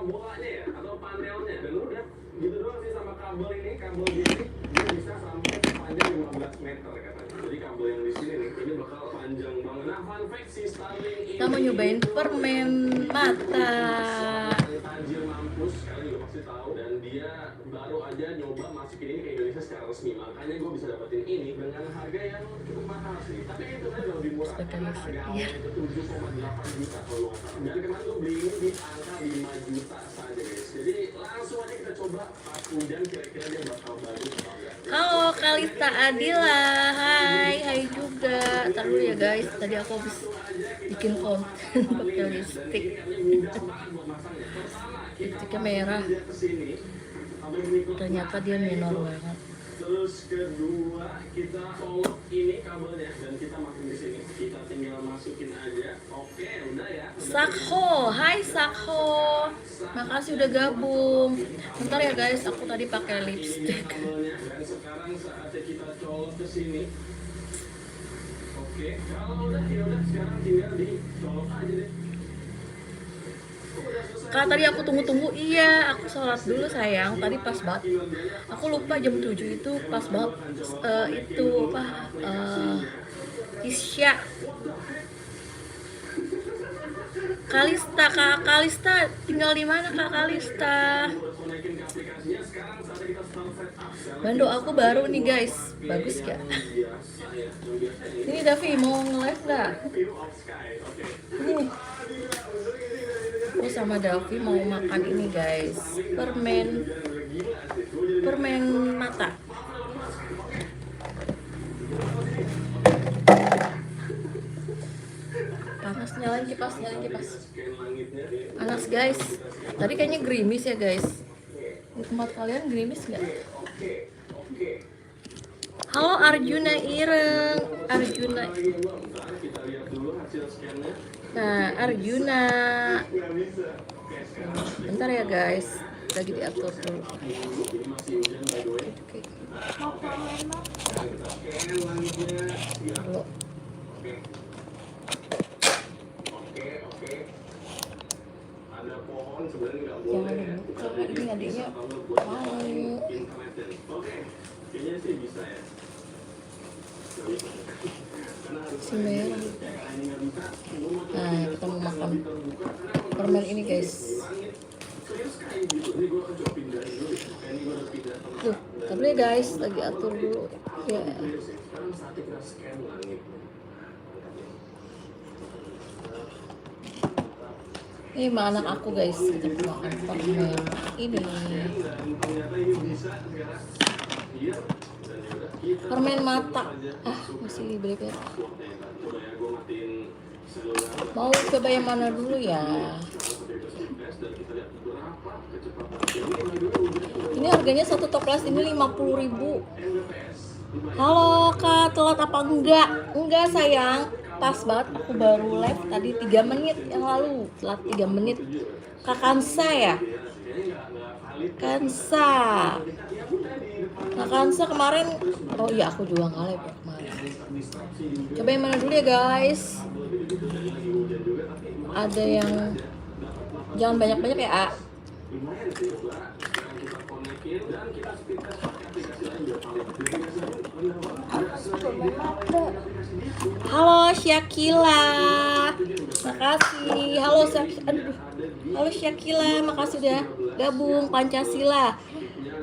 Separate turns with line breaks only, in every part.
parabolanya ya atau panelnya, dan udah gitu doang sih. Sama kabel ini, kabel gini dia bisa sampai sepanjang 15 meter katanya. Jadi kabel yang di sini nih ini bakal panjang banget. Nah, fun fact si Starlink ini
Kita mau nyobain permen mata.
Tajir mampus, kalian juga pasti tahu, dan dia baru aja nyoba masukin ini ke Indonesia secara resmi. Makanya gue bisa dapetin ini dengan harga yang cukup mahal sih. Tapi itu kan lebih murah karena harga awalnya itu 7,8 juta kalau nggak salah. Dan kemarin gue beli ini di angka 5 juta saja guys. Jadi langsung aja kita coba pas hujan kira-kira dia bakal bagus atau enggak.
Halo Kalista Adila, hai juga. Ntar dulu ya guys, tadi aku habis bikin konten pakai lipstick. Lipstiknya merah. Ternyata dia minor banget.
Terus kedua kita colok ini kabelnya dan kita masukin di sini. Kita tinggal masukin aja. Oke, udah ya.
Sakho, hai Sakho. Makasih udah gabung. Bentar ya guys, aku tadi pakai lipstick.
Kabelnya dan sekarang saatnya kita colok ke sini. Oke, kalau udah ya udah sekarang tinggal dicolok aja deh.
Kak, tadi aku tunggu-tunggu, iya aku sholat dulu sayang, tadi pas banget. Aku lupa jam 7 itu pas banget, itu apa, Isya. Kalista, Kak Kalista, tinggal di mana Kak Kalista? Bando aku baru nih guys, bagus gak? Ini Davi mau nge-live gak? Nih. Aku sama Davi mau makan ini guys, permen mata. Panas, nyalain kipas. Panas guys. Tadi kayaknya gerimis ya guys. Di tempat kalian gerimis nggak? Halo Arjuna Ireng, Arjuna. Nah, Arjuna. Bentar ya guys, lagi diatur dulu. Halo.
Ada pohon sebenarnya nggak
Jangan
boleh ya.
dibuka, ini adiknya mau.
Oke, kayaknya sih bisa ya.
Si merah. Nah, kita mau makan permen ini guys. Tuh, tapi ya guys, lagi atur dulu ya. Ini mah anak aku guys, kita mau makan permen ini. Permen mata. Masih beli. Mau coba yang mana dulu ya? Ini harganya satu toples ini 50.000. Halo Kak, telat apa enggak? Enggak sayang, pas banget aku baru live tadi 3 menit yang lalu. Telat 3 menit. Kak Kansa ya? Kansa. Kak Kansa kemarin, oh iya aku juga nggak live ya kemarin. Coba yang mana dulu ya guys? Ada yang jangan banyak-banyak ya A. Halo Syakila, makasih. Halo halo Syakila, makasih udah gabung. Pancasila,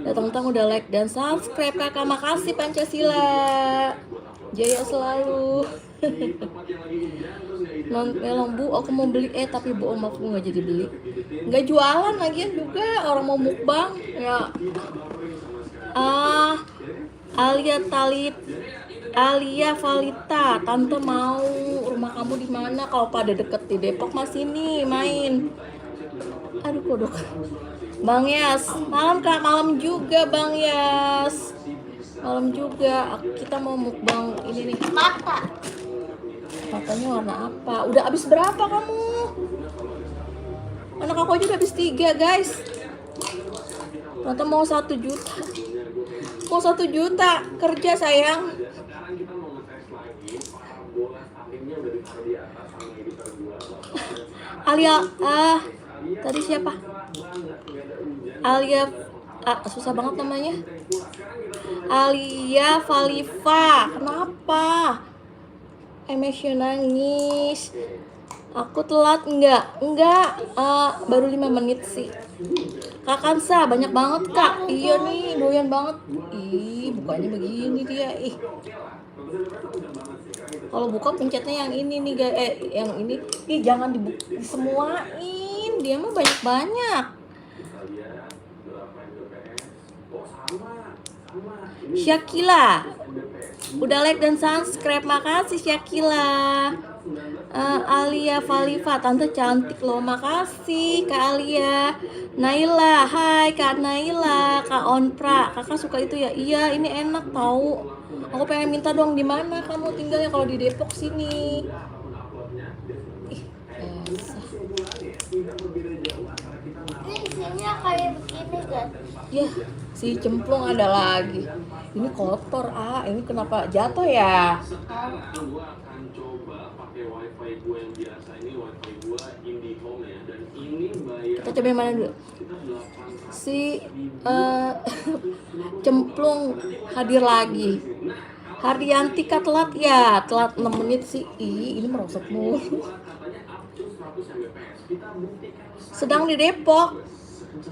datang-datang udah like dan subscribe kakak, makasih Pancasila. Jaya selalu. Non melong bu, aku mau beli tapi bohong aku nggak jadi beli. Nggak jualan lagian juga, orang mau mukbang ya. Alia Valita, tante mau rumah kamu di mana? Kalau pada deket di Depok mas ini main. Aduh kodok. Bang Yas, malam Kak, malam juga Bang Yas. Malam juga, kita mau mukbang ini nih. Matanya warna apa? Udah habis berapa kamu? Anak aku aja udah habis 3 guys. Tante mau 1 juta. Mau 1 juta kerja sayang. Alia, tadi siapa? Alia, susah banget namanya. Alia Falifa. Kenapa? Emesnya nangis. Aku telat enggak? Enggak, baru 5 menit sih. Kak Kansa, banyak banget kak. Iya nih, doyan banget. Ih, bukanya begini dia. Ih, kalau buka pencetnya yang ini nih guys. Yang ini. Ih, jangan disemuain. Dia mah banyak-banyak. Syakila, udah like dan subscribe, makasih Syakila. Alia Falifa, tante cantik loh, makasih Kak Alia. Naila, hai Kak Naila, Kak Onpra, kakak suka itu ya? Iya, ini enak tahu. Aku pengen minta dong, di mana kamu tinggalnya? Kalau di Depok sini. Ih,
Ini isinya kayak begini kan?
ya, si cemplung ada lagi. Ini kotor, ini kenapa jatuh ya?
Gua akan coba pakai wifi gue yang biasa. Ini wifi gue IndiHome ya, dan ini bayar.
Kita coba yang mana dulu? Si cemplung hadir lagi. Hardianti kak telat ya, telat 6 menit sih. Ih, ini merosot mulu. Sedang di Depok.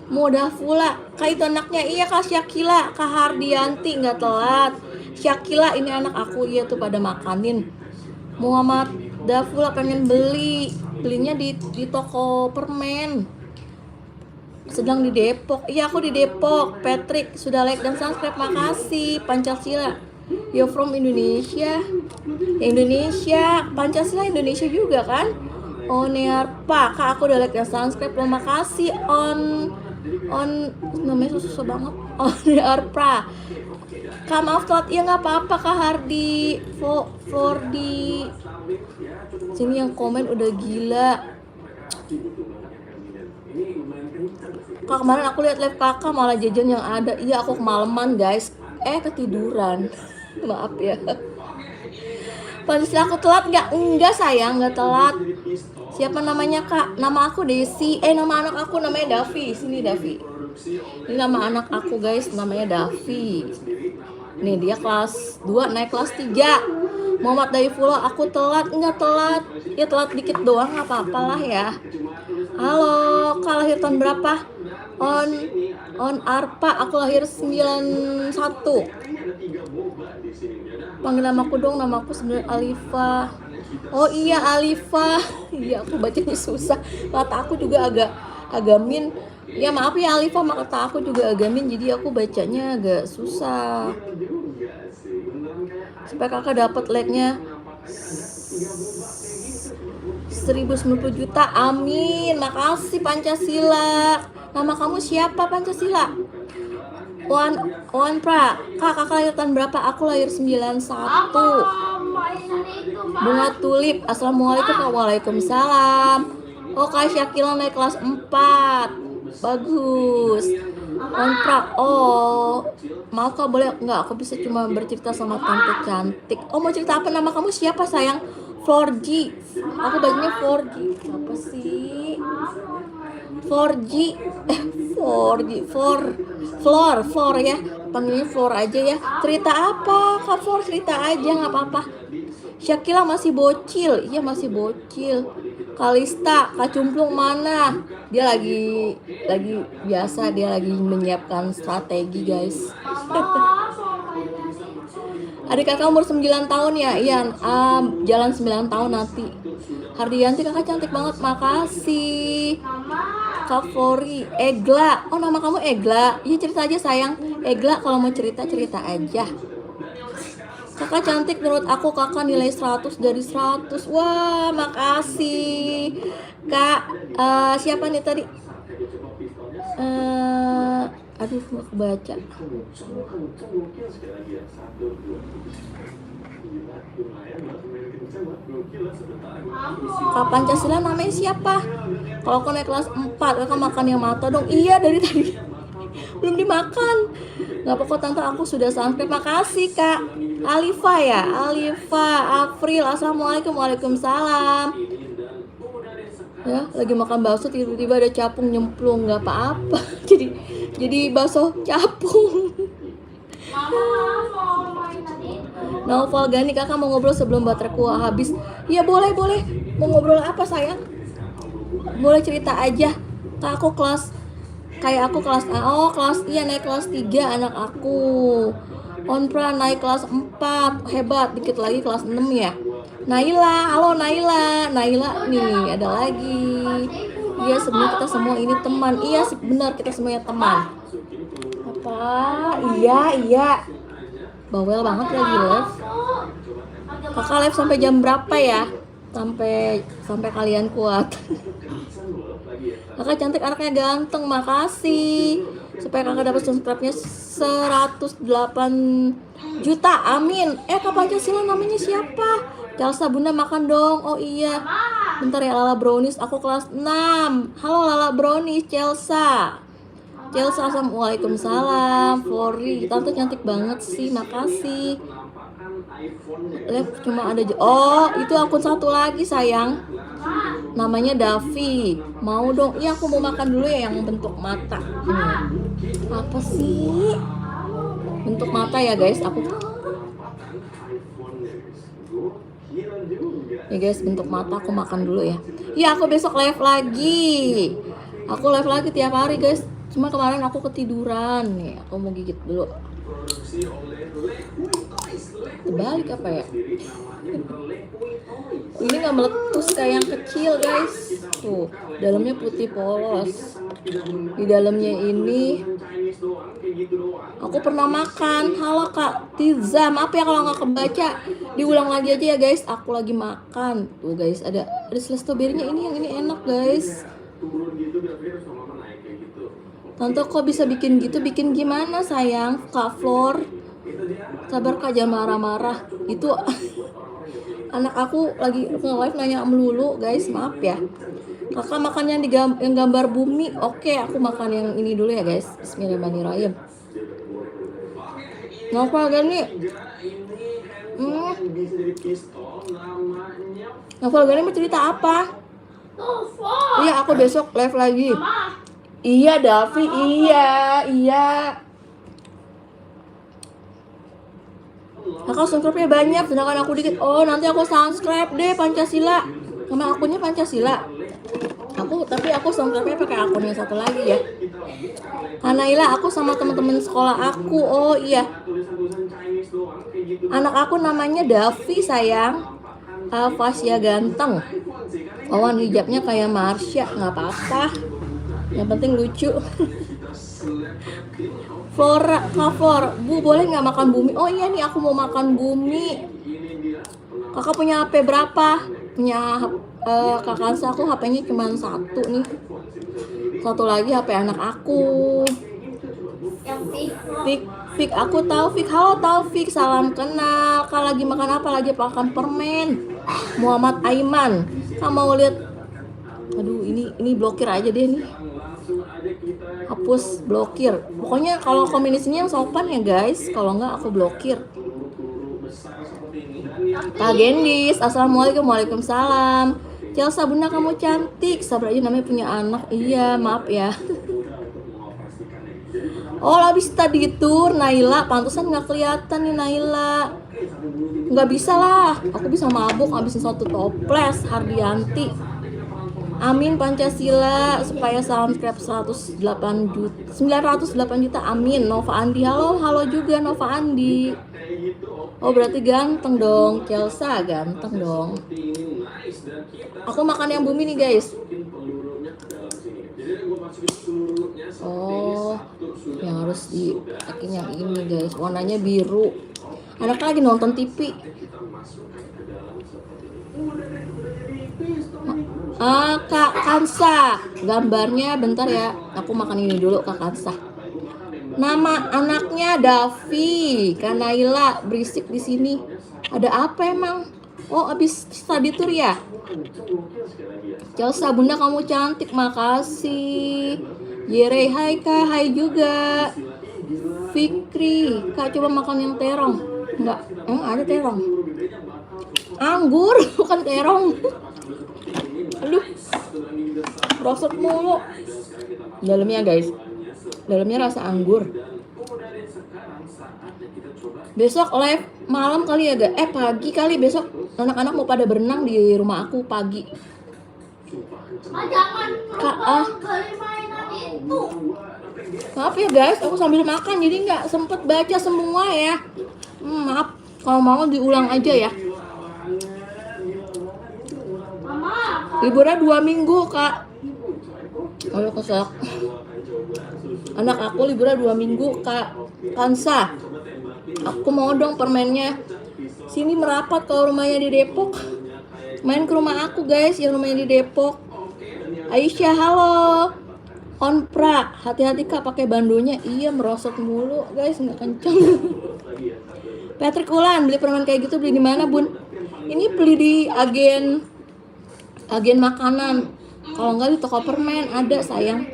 Mudah pula. Kak itu anaknya, iya Kak Syakila, Kak Hardianti nggak telat. Syakila ini anak aku, iya tuh pada makanin. Muhammad Dafula pengen belinya di toko permen. Sedang di Depok. Iya aku di Depok. Patrick sudah like dan subscribe, makasih. Pancasila, you from Indonesia? Indonesia, Pancasila Indonesia juga kan? Onearpa, Kak aku udah like dan subscribe, terima kasih. On namanya susah banget. Onearpa, Kak maaf telat, ya nggak apa-apa Kak Hardi. Fordi sini yang komen udah gila. Kak kemarin aku lihat live kakak malah jajan yang ada. Iya aku kemalaman guys. Ketiduran. Maaf ya. Pancasila aku telat nggak? Enggak sayang, nggak telat. Siapa namanya kak? Nama aku Desi. Nama anak aku namanya Davi. Sini Davi. Ini nama anak aku guys, namanya Davi. Nih dia kelas 2 naik kelas 3. Muhammad Daifullah, aku telat. Enggak telat. Ya telat dikit doang, nggak apa-apalah ya. Halo, kak lahir tahun berapa? On Arpa, aku lahir 91. Panggil namaku dong, namaku sebenarnya Alifa. Oh iya Alifa. Iya aku bacanya susah. Kata aku juga agak min. Ya maaf ya Alifa, kata aku juga agak min, jadi aku bacanya agak susah. Supaya kakak dapat like-nya 1090 juta, amin. Makasih Pancasila. Nama kamu siapa Pancasila? Wan Pra, kakak lahir tahun berapa? Aku lahir 91. Bunga tulip, assalamualaikum. Waalaikumsalam. Oh Kak Syakila naik kelas 4. Bagus. Wan Pra, oh maaf kak boleh nggak? Aku bisa cuma bercerita sama tante cantik. Oh mau cerita apa? Nama kamu siapa sayang? 4G. Aku bacanya 4G. Apa sih? 4G. 4G. Floor ya. Panggilnya Floor aja ya. Cerita apa? Kak Floor cerita aja nggak apa-apa. Syakila masih bocil. Iya masih bocil. Kalista, Kak Cumplung mana? Dia lagi biasa, dia lagi menyiapkan strategi guys. Adik kakak umur 9 tahun ya? Iya, jalan 9 tahun nanti. Hardianti kakak cantik banget, makasih. Kak Fori, Egla. Oh nama kamu Egla? Iya cerita aja sayang. Egla kalau mau cerita aja. Kakak cantik menurut aku, kakak nilai 100 dari 100. Wah makasih. Kak, siapa nih tadi? Aduh aku baca. Kak Pancasila namanya siapa? Kalau aku naik kelas 4, kakak makan yang mata dong. Iya dari tadi belum dimakan. Gak apa-apa tante, aku sudah sampai. Makasih Kak Alifa ya. Alifa April, assalamualaikum. Waalaikumsalam. Ya, lagi makan bakso tiba-tiba ada capung nyemplung, nggak apa-apa. Jadi bakso capung.
Mama mau mainan itu.
Naufal Gani, kakak mau ngobrol sebelum bateraiku habis. Iya boleh. Mau ngobrol apa sayang? Boleh cerita aja. Kak, aku kelas iya naik kelas 3 anak aku. Onpra naik kelas 4, hebat, dikit lagi kelas 6 ya. Naila, halo Naila nih ada lagi. Iya sebenarnya kita semua ini teman. Iya sih benar, kita semuanya teman. Apa? Iya. Bawel banget lagi live. Kakak live sampai jam berapa ya? Sampai kalian kuat. Kakak cantik, anaknya ganteng, makasih. Supaya kakak dapat subscribe-nya 108 juta, amin. Kak Pancasila namanya siapa? Chelsea Bunda makan dong. Oh iya. Bentar ya Lala Brownies, aku kelas 6. Halo Lala Brownies, Chelsea. Assalamualaikum salam. Flori, tante cantik banget sih, makasih. Live cuma ada oh itu akun satu lagi sayang, namanya Davi. Mau dong? Iya aku mau makan dulu ya yang bentuk mata. Apa sih bentuk mata ya guys? Aku ya guys, bentuk mata aku makan dulu ya. Iya aku besok live lagi. Aku live lagi tiap hari guys. Cuma kemarin aku ketiduran nih. Aku mau gigit dulu. Terbalik apa ya? Ini nggak meletus kayak yang kecil guys. Tuh dalamnya putih polos. Di dalamnya ini aku pernah makan. Halo Kak Tiza, maaf ya kalau nggak kebaca. Diulang lagi aja ya guys. Aku lagi makan. Tuh guys ada strawberry-nya ini, yang ini enak guys. Tante kok bisa bikin gitu? Bikin gimana sayang? Kak Flor, sabar Kak, jangan marah-marah. Itu anak aku lagi nge-live nanya melulu guys, maaf ya. Kakak makan yang gambar bumi. Oke, aku makan yang ini dulu ya guys. Bismillahirrahmanirrahim. Ngapa gani? Ngapa gani mau cerita apa? Iya aku besok live lagi. Iya Davi, iya. Kakak subscribe-nya banyak, sedangkan aku dikit. Oh nanti aku subscribe deh Pancasila. Nama akunnya Pancasila. Tapi aku subscribe-nya pakai akun yang satu lagi ya. Kanaila, aku sama teman-teman sekolah aku. Oh iya. Anak aku namanya Davi sayang. Fasya ganteng. Wawan hijabnya kayak Marsha, nggak apa-apa. Yang penting lucu. Flor, Bu boleh nggak makan bumi? Oh iya nih aku mau makan bumi. Kakak punya HP berapa? Punya kakak aku HP-nya cuma satu nih. Satu lagi HP anak aku. Fik, aku Taufik. Halo Taufik, salam kenal. Kak lagi makan apa? Lagi makan permen. Muhammad Aiman. Kak mau lihat? Aduh ini blokir aja deh nih. Hapus, blokir. Pokoknya kalau kombinasinya yang sopan ya guys. Kalau enggak aku blokir. Kak Gendis, assalamualaikum. Waalaikumsalam. Chelsea Bunda kamu cantik. Sabar aja namanya punya anak. Iya maaf ya. Oh habis tadi tur Naila. Pantesan nggak kelihatan nih Naila. Nggak bisa lah. Aku bisa mabuk habisin satu toples. Hardianti. Amin Pancasila supaya subscribe 908 juta. Amin. Nova Andi, halo juga Nova Andi. Oh berarti ganteng dong, Chelsea ganteng dong. Aku makan yang bumi nih guys. Oh, yang harus dipakai yang ini guys. Warnanya biru. Anak lagi nonton TV. Kak Kansa, gambarnya bentar ya. Aku makan ini dulu Kak Kansa. Nama anaknya Davi, Kanaila berisik di sini. Ada apa emang? Oh abis study tour ya. Chelsea Bunda kamu cantik, makasih. Yere, hai Kak, hai juga. Fikri, Kak coba makan yang terong. Enggak, ada terong. Anggur, bukan terong. Aduh. Rosot mulu. Dalamnya guys, dalamnya rasa anggur. Besok live malam kali ya pagi kali besok. Anak-anak mau pada berenang di rumah aku pagi.
Ma, jangan beli mainan itu.
Maaf ya guys, aku sambil makan jadi nggak sempet baca semua ya. Maaf, kalau mau diulang aja ya.
Mama,
Liburnya 2 minggu kak. Ayo kesel. Anak aku liburnya 2 minggu kak. Kansa, aku mau dong permennya. Sini merapat kalau rumahnya di Depok. Main ke rumah aku guys, yang rumahnya di Depok. Aisyah, halo. Onpra, hati-hati kak pakai bandonya. Iya merosot mulu guys, nggak kenceng. Patrick Ulan, beli permen kayak gitu beli di mana bun? Ini beli di agen makanan. Kalau nggak di toko permen ada sayang.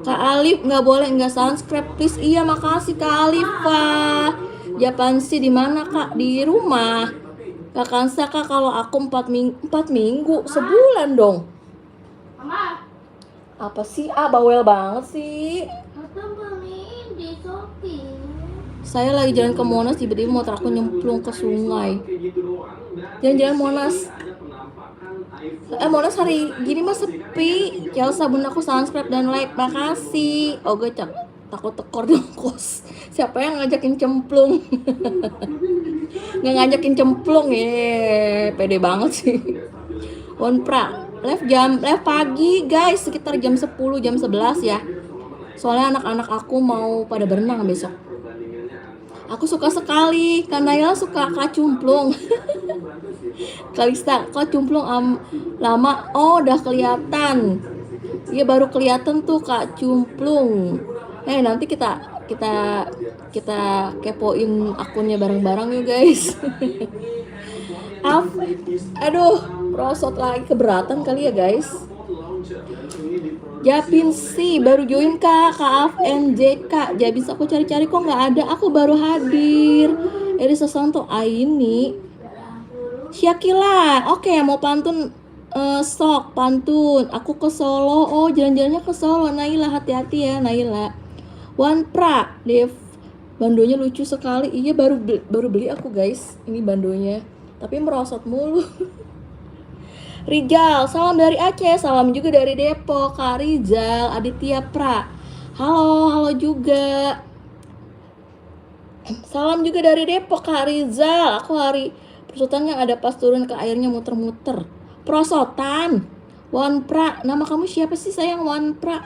Kak Alif nggak boleh nggak subscribe please. Iya makasih Kak Alifa. Japan sih di mana kak? Di rumah. Kak Kansa kak kalau aku 4 minggu sebulan dong.
Mama,
Apa sih? Bawel banget sih.
aku beliin di Shopee.
Saya lagi jalan ke Monas tiba-tiba motor aku nyemplung ke sungai. Jalan-jalan Monas. Monas hari gini mah sepi. Chelsea bunda aku subscribe dan like. Makasih. Oh gue takut tekor di ongkos. Siapa yang ngajakin cemplung? Nggak ngajakin cemplung ya. Pede banget sih. Onpra live pagi guys, sekitar jam 10 jam 11 ya. Soalnya anak-anak aku mau pada berenang besok. Aku suka sekali, Kak Naila suka Kak Cumplung. Kalista, Kak Cumplung lama. Oh udah kelihatan. Iya baru kelihatan tuh Kak Cumplung. Nanti kita kepoin akunnya bareng-bareng yuk guys. Aduh, rosot lagi, keberatan kali ya guys. Japin sih baru join kak FNJK. Japin aku cari-cari kok nggak ada. Aku baru hadir. Elisa Santo ini. Syakila, oke mau pantun sok pantun. Aku ke Solo. Oh jalan-jalannya ke Solo. Naila hati-hati ya Naila. Onpra, Dev. Bandonya lucu sekali. Iya baru beli aku guys. Ini bandonya. Tapi merosot mulu. Rizal, salam dari Aceh, salam juga dari Depok, Kak Rizal, Aditya Pra. Halo juga. Salam juga dari Depok, Kak Rizal. Aku hari perosotannya ada pas turun ke airnya muter-muter. Perosotan. Onpra, nama kamu siapa sih sayang Onpra?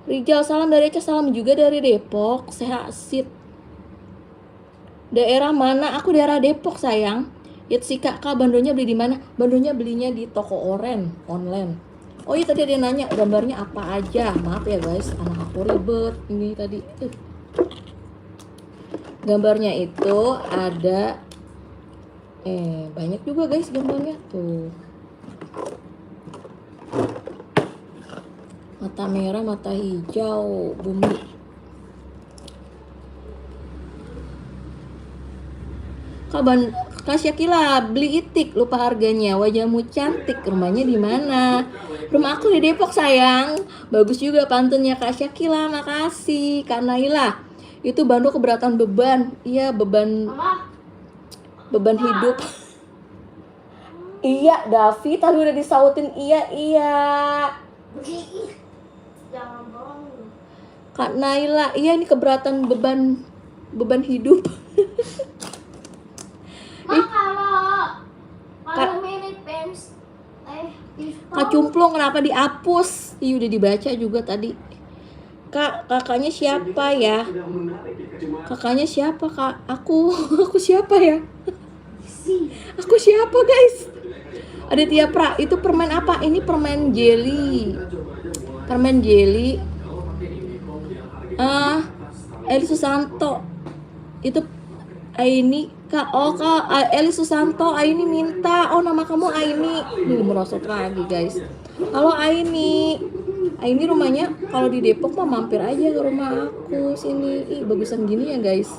Rizal, salam dari Aceh, salam juga dari Depok. Sehat sit. Daerah mana? Aku daerah Depok sayang. Si kak bandonya beli di mana? Bandonya belinya di toko online. Oh iya tadi ada yang nanya gambarnya apa aja. Maaf ya guys, anak aku ribet ini tadi. Gambarnya itu ada banyak juga guys gambarnya tuh. Mata merah, mata hijau, bumi. Kak Syakila beli itik lupa harganya, wajahmu cantik, rumahnya di mana? Rumah aku di Depok sayang. Bagus juga pantunnya Kak Syakila, makasih. Kak Naila, itu bando keberatan beban. Iya beban hidup. Iya Davi tadi udah disautin iya.
Jangan bohong.
Kak Naila, iya ini keberatan beban hidup.
Ma, kalau minute pens
Kak Cumplung kenapa dihapus? Ih udah dibaca juga tadi. Kakaknya siapa ya? Kakaknya siapa kak? Aku siapa ya? Aku siapa guys? Aditya Pra, itu permen apa? Ini permen jelly. Eli Susanto. Itu Aini kak, Eli Susanto, Aini minta. Oh nama kamu Aini. Merosot lagi guys. Halo Aini rumahnya kalau di Depok mah mampir aja ke rumah aku sini. Ih bagusan gini ya guys.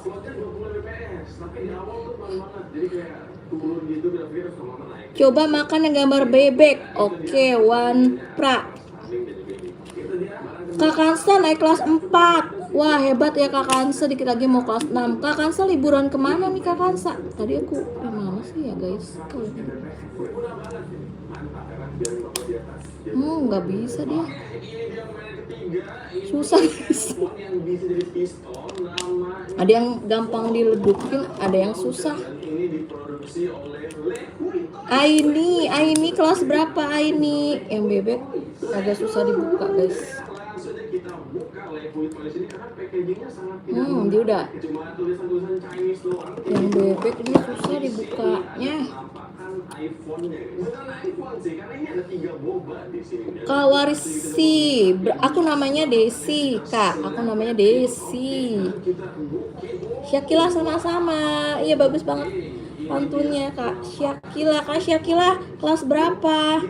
Coba makan yang gambar bebek. Oke, Wan Pra. Kak Kansa naik kelas 4. Wah, hebat ya Kak Kansa, dikit lagi mau kelas 6. Kak Kansa liburan kemana nih Kak Kansa? Tadi aku mana sih ya guys? Nggak bisa dia. Susah guys. Ada yang gampang diledukin, ada yang susah. Aini kelas berapa Aini? Yang bebek agak susah dibuka guys. Dia udah. Yang bebek ini susah dibukanya. Kak Warisi, aku namanya Desi, Kak. Aku namanya Desi. Syakila sama-sama. Iya bagus banget pantunnya Kak Syakila. Kak Syakila kelas berapa?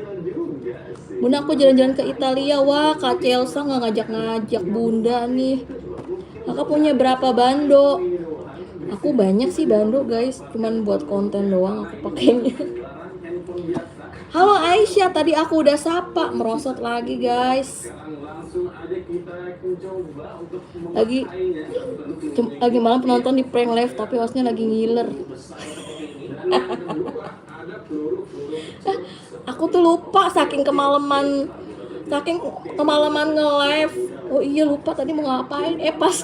Bunda aku jalan-jalan ke Italia. Wah Kak Chelsea nggak ngajak-ngajak Bunda nih. Kakak punya berapa bando? Aku banyak sih bando guys, cuman buat konten doang aku pakainya. Halo Aisyah, tadi aku udah sapa, merosot lagi guys. Lagi malam penonton di prank live tapi hostnya lagi ngiler. Aku tuh lupa saking kemalaman nge-live. Oh iya lupa tadi mau ngapain. Pas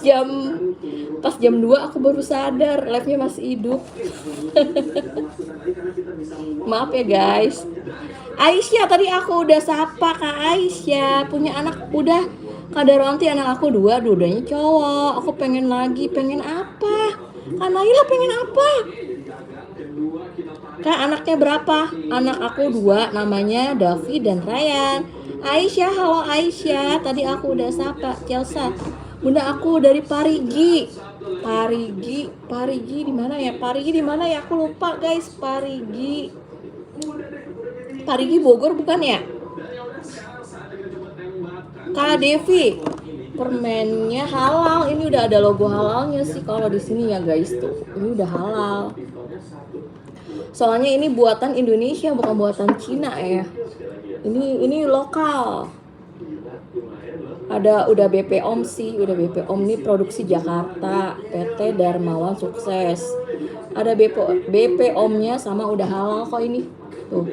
jam 2 aku baru sadar live-nya masih hidup. Maaf ya guys. Aisyah tadi aku udah sapa Kak Aisyah. Punya anak udah. Kak Darwanti anak aku 2, dua-duanya cowok. Aku pengen lagi, pengen apa? Kak Naila pengen apa? Kak anaknya berapa? Anak aku 2, namanya Davi dan Ryan. Aisyah, halo Aisyah. Tadi aku udah sapa Chelsea. Bunda aku dari Parigi di mana ya? Parigi di mana ya? Aku lupa guys. Parigi Bogor bukan ya? Kak Devi, permennya halal. Ini udah ada logo halalnya sih kalau di sini ya guys tuh. Ini udah halal. Soalnya ini buatan Indonesia bukan buatan Cina ya. Ini lokal. Udah BP Om sih, udah BP Om nih produksi Jakarta, PT Darmawan Sukses. Ada BP Om-nya sama udah halal kok ini. Tuh.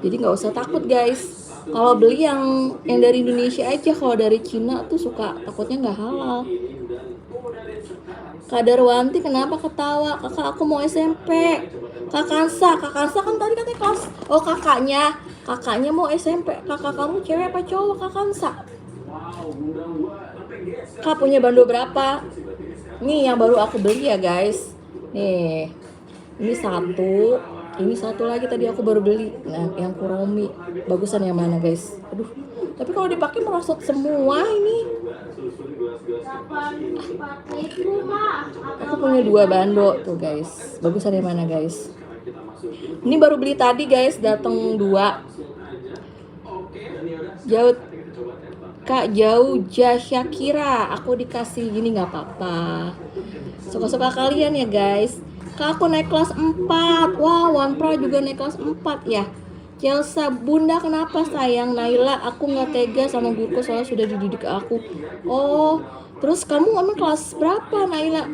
Jadi nggak usah takut guys. Kalau beli yang dari Indonesia aja, kalau dari Cina tuh suka takutnya nggak halal. Kak Darwanti kenapa ketawa? Kakak aku mau SMP. Kak Kansa kan tadi katanya kelas. Oh kakaknya mau SMP. Kakak kamu cewek apa cowok Kak Kansa? Kak punya bando berapa? Nih yang baru aku beli ya guys. Nih ini satu lagi tadi aku baru beli. Nah yang Kuromi bagusan yang mana guys? Aduh tapi kalau dipakai merosot semua ini. Aku punya 2 bando tuh guys. Bagusan yang mana guys? Ini baru beli tadi guys, datang 2. Kak jauh Syakira, aku dikasih gini nggak apa-apa. Suka-suka kalian ya guys. Kak aku naik kelas 4. Wah, Wan Pro juga naik kelas 4 ya. Chelsea, Bunda kenapa sayang? Naila, aku nggak tega sama guruku soalnya sudah dididik aku. Oh, terus kamu emang kelas berapa Naila?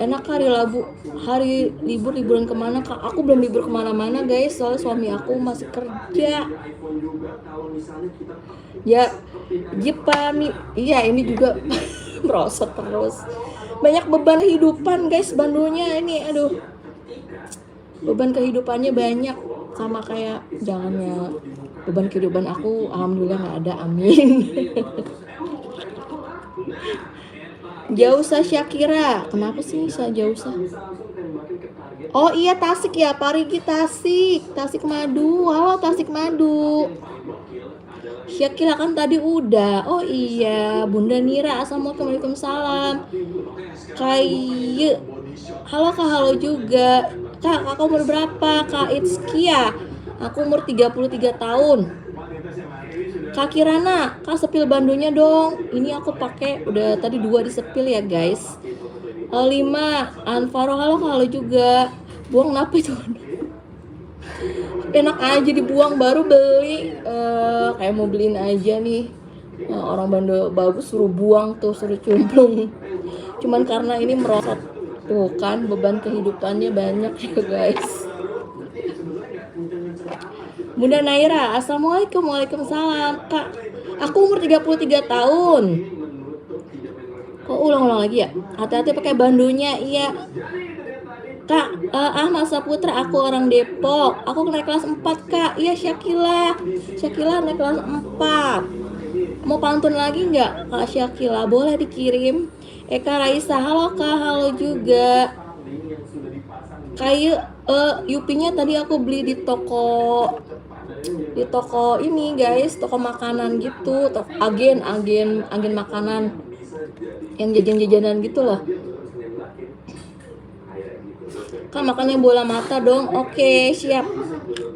Enak hari liburan kemana Kak? Aku belum libur kemana-mana guys, soalnya suami aku masih kerja. Ya, Jepang, iya ini juga merosot terus. Banyak beban kehidupan guys, bandonya ini, aduh. Beban kehidupannya banyak, sama kayak jangannya beban kehidupan aku, alhamdulillah nggak ada, amin. Jausa Syakira, kenapa sih Jausa? Oh iya Tasik ya, Parigi Tasik Madu. Halo Tasik Madu. Syakira kan tadi udah. Oh iya, Bunda Nira, assalamualaikum, waalaikumsalam. Kayak, halo Kak, halo juga. Kak, kakak umur berapa? Kak Itzkia, aku umur 33 tahun. Kak Kirana, Kak sepil bandonya dong. Ini aku pakai udah tadi 2 disepil ya guys. 5 Anfaro, halo Kak, halo juga. Buang kenapa itu? enak aja dibuang, baru beli kayak mau beliin aja nih. Nah, orang Bando bagus suruh buang tuh, suruh cumplung. Cuman karena ini merosot tuh kan, beban kehidupannya banyak ya guys. Bunda Naira, Assalamualaikum. Waalaikumsalam Kak, aku umur 33 tahun. Kok ulang-ulang lagi ya? Hati-hati pakai bandonya. Iya Kak, Ahmad Saputra, aku orang Depok. Aku naik kelas 4 Kak. Iya Syakila naik kelas 4. Mau pantun lagi nggak Kak Syakila? Boleh dikirim. Eka Raisa, halo Kak, halo juga. Kayak Yupinya tadi aku beli di toko ini guys, toko makanan gitu, toko agen makanan yang jajan-jajanan gitu loh. Kak, makannya bola mata dong. Oke, siap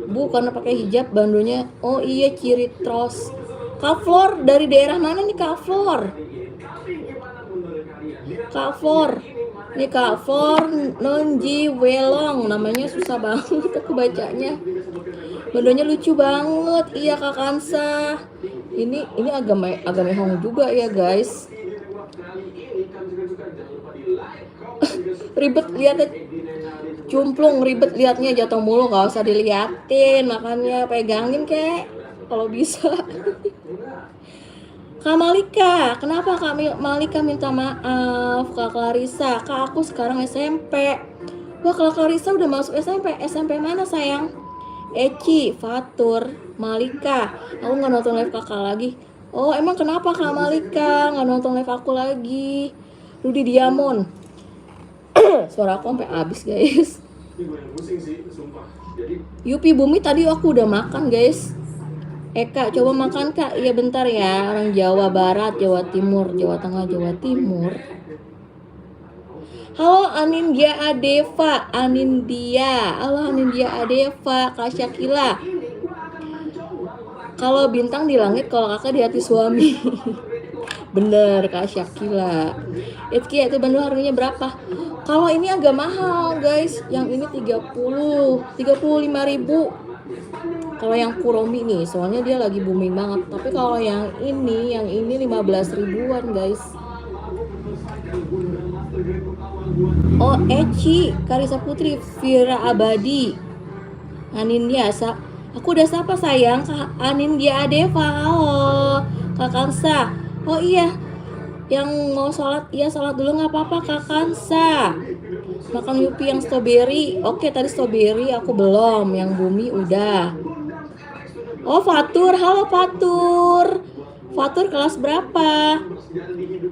Bu, karena pakai hijab bandonya. Oh iya, ciri tros. Kak Flor, dari daerah mana nih Kak Flor? Ini Kak Flor Nonji Welong, namanya susah banget aku bacanya. Bandonya lucu banget. Iya Kak Kansa. Ini agak mehong juga ya guys. Ribet liatnya, cumplung, ribet liatnya, jatuh mulu, gak usah diliatin, makanya pegangin kek kalau bisa. Kak Malika, kenapa Kak Malika minta maaf? Kak Clarissa, Kak aku sekarang SMP. Wah, Kak Clarissa udah masuk SMP. SMP mana sayang? Eci, Fatur, Malika, aku gak nonton live kakak lagi. Oh emang kenapa Kak Malika gak nonton live aku lagi? Rudy Diamond. Suara aku sampai habis guys. Yupi Bumi tadi aku udah makan guys. Eka coba makan Kak. Iya bentar ya, orang Jawa Barat, Jawa Timur, Jawa Tengah, Jawa Timur. Halo Anindya Adeva, halo Anindya Adeva, Kak Syakila. Kalau bintang di langit, kalau kakak di hati suami. Bener Kak Syakila. Itki itu bandul harganya berapa? Kalau ini agak mahal guys, yang ini 35.000. Kalau yang Kuromi nih, soalnya dia lagi booming banget. Tapi kalau yang ini 15 ribuan guys. Oh Eci, Karisa Putri, Vira Abadi, Anindya, aku udah sapa sayang. Kak Anindya Adeva, halo Kak Kansa. Oh iya, yang mau sholat, iya sholat dulu nggak apa-apa Kak Kansa. Makan Yupi yang strawberry. Oke, tadi strawberry aku belum, yang Bumi udah. Oh Fatur, halo Fatur. Fatur kelas berapa?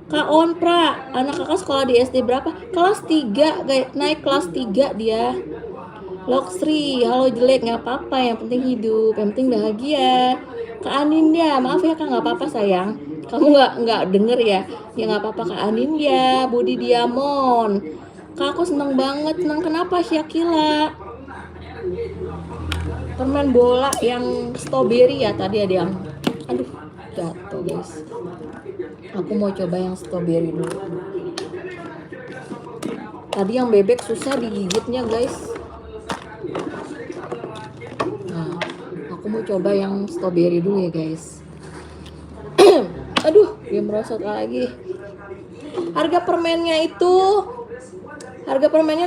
Kak Onpra, anak kakak sekolah di SD berapa? Kelas 3, naik kelas 3 dia. Loksri, halo jelek, nggak apa-apa, yang penting hidup, yang penting bahagia. Kak Anindya, maaf ya Kak, nggak apa-apa sayang. Kamu nggak denger ya? Ya nggak apa-apa Kak Anindya. Budi Diamond, Kak aku seneng banget. Seneng kenapa Syakila? Permen bola yang strawberry ya, tadi ada yang, aduh jatuh guys. Aku mau coba yang strawberry dulu. Tadi yang bebek susah digigitnya guys. Nah, aku mau coba yang strawberry dulu ya guys. Aduh, dia merosot lagi. Harga permennya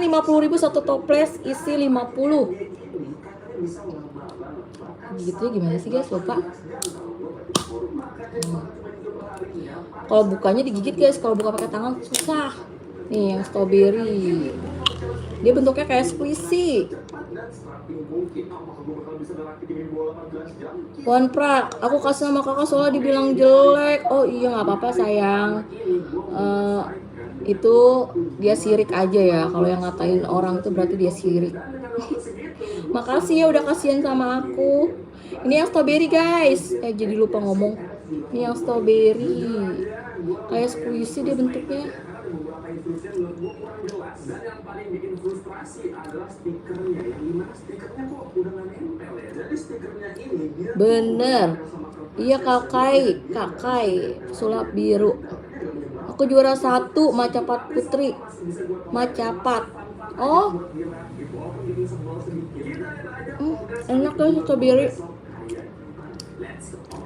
50.000 satu toples, isi 50. Gigitnya gimana sih guys, lupa. Kalau bukanya digigit guys, kalau buka pakai tangan susah. Nih yang strawberry, dia bentuknya kayak squishy. Wan Pra, aku kasih nama kakak soalnya dibilang jelek. Oh iya nggak apa-apa sayang. Itu dia sirik aja ya. Kalau yang ngatain orang itu berarti dia sirik. Makasih ya udah kasihan sama aku. Ini yang strawberry guys. Jadi lupa ngomong. Ini yang strawberry. Kayak squishy dia bentuknya. Bener. Iya kakai sulap biru. Aku juara 1 Macapat Putri. Macapat. Oh. Enak kan strawberry.
Oke,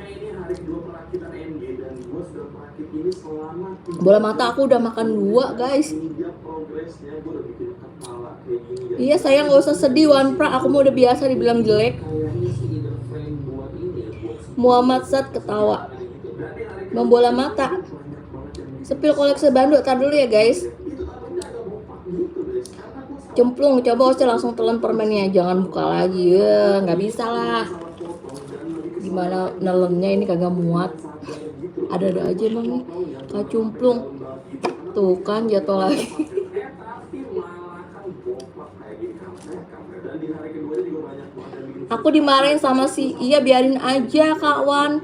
ini hari kedua perakitan MG dan gue sudah merakit ini selama
Bola mata aku udah makan 2 guys.
tiga progresnya gue udah bikin kepala kayak gini.
Iya sayang, gak usah sedih Wanpra, aku mau udah biasa dibilang jelek.
Kayaknya si inner frame buat ini ya,
Muhammad Zat ketawa. Bang bola mata. Sepil koleksi Bandung, tar dulu ya guys. Cemplung, coba Oce langsung telan permennya, jangan buka lagi ya, nggak bisa lah. Gimana nelennya ini kagak muat. Ada-ada aja emang nih, kacumplung. Tuh kan jatuh lagi. Aku dimarahin sama si Iya, biarin aja Kak Wan.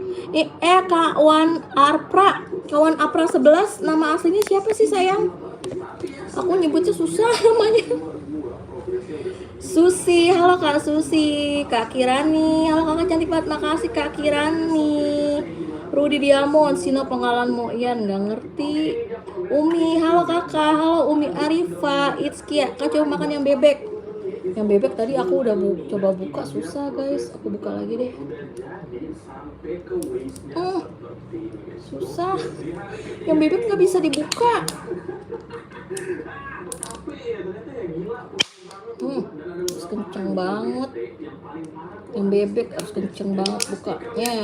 Kak Wan Arpra. Kawan Apra 11, nama aslinya siapa sih sayang? Aku nyebutnya susah namanya. Susi, halo Kak Susi. Kak Kirani, halo kakak cantik banget, makasih Kak Kirani. Rudi Diamond, Sino pengalaman Ian, nggak ngerti. Umi, halo kakak, halo Umi Arifa, Itzkia, kak coba makan yang bebek. Yang bebek tadi aku udah coba buka, susah guys, aku buka lagi deh. Susah, yang bebek nggak bisa dibuka. Harus kenceng banget. Yang bebek harus kenceng banget bukanya.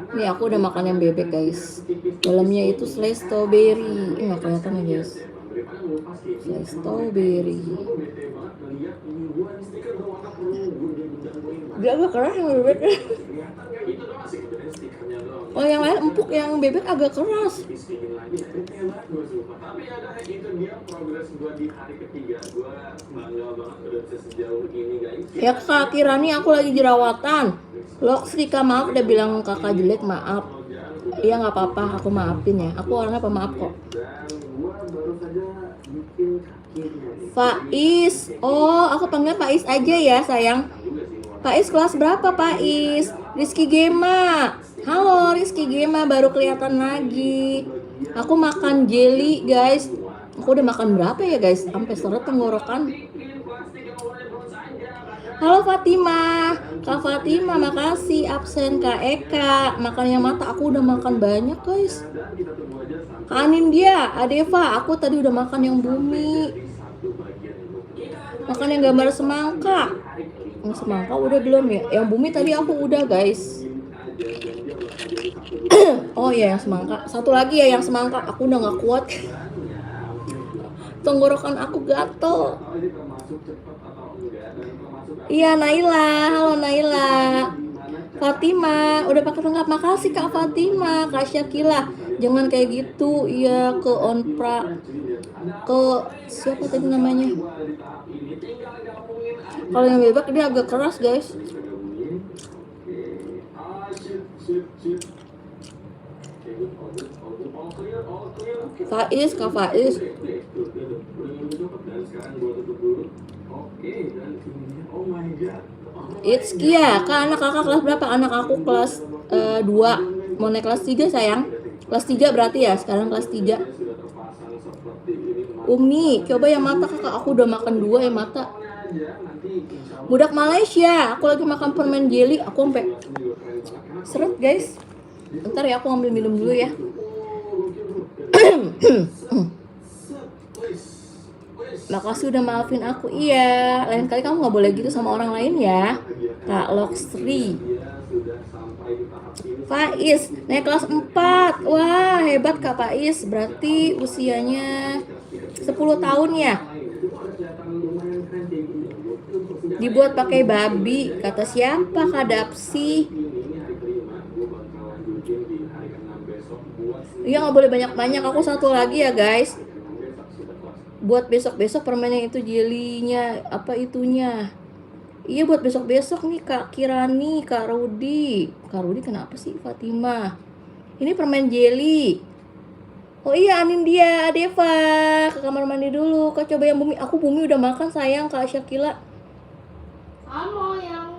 Nih aku udah makan yang bebek guys. Dalamnya itu selai strawberry. Ini nggak kelihatan ya guys. Selai strawberry. Dia agak keras yang bebek. Oh yang lain empuk, yang bebek agak keras.
Tapi ada itu dia progres gue di hari ketiga. Gue bangga banget udah bisa sejauh ini guys.
Ya Kak Kirani, aku lagi jerawatan. Loksrika maaf udah bilang kakak jelek, maaf. Iya nggak apa-apa, aku maafin ya. Aku orangnya pemaaf kok. Faiz, oh aku panggil Faiz aja ya sayang. Faiz kelas berapa Faiz? Rizky Gema. Halo Rizky Gema, baru kelihatan lagi. Aku makan jelly guys. Aku udah makan berapa ya guys? Sampai seret tenggorokan. Halo Fatima, Kak Fatima makasih absen. Kak Eka, makannya mata aku udah makan banyak guys. Kak Anindya, Adeva, aku tadi udah makan yang bumi. Makan yang gambar semangka. Yang semangka udah belum ya? Yang bumi tadi aku udah guys. Oh iya yang semangka. Satu lagi ya yang semangka, aku udah gak kuat. Tenggorokan aku gatel. Iya Naila, halo Naila. Fatima, udah pakai lengkap, makasih Kak Fatima. Kak Syakila, jangan kayak gitu. Iya ke Onpra, ke siapa tadi namanya? Kalau yang bebek dia agak keras guys. Faiz, Kak Faiz. It's Kia, Kak anak kakak kelas berapa? Anak aku kelas 2, mau naik kelas 3 sayang. Kelas 3 berarti ya, sekarang kelas 3. Umi, coba yang mata kakak, aku udah makan 2 yang mata. Budak Malaysia, aku lagi makan permen jelly, aku sampai seret guys. Bentar ya, aku ambil minum dulu ya. Makasih udah maafin aku. Iya, lain kali kamu gak boleh gitu sama orang lain ya. Kak Loksri. Faiz, naik kelas 4. Wah, hebat Kak Faiz. Berarti usianya 10 tahun ya. Dibuat pakai babi. Kata siapa? Kak Dapsi. Iya gak boleh banyak-banyak. Aku satu lagi ya guys. Buat besok-besok permennya itu jelinya, apa itunya. Iya buat besok-besok nih Kak Kirani, Kak Rudi. Kak Rudi kenapa sih Fatima? Ini permen jelly. Oh iya Anindya, Deva, ke kamar mandi dulu. Kak coba yang bumi, aku bumi udah makan sayang Kak Syakila.
Kamu yang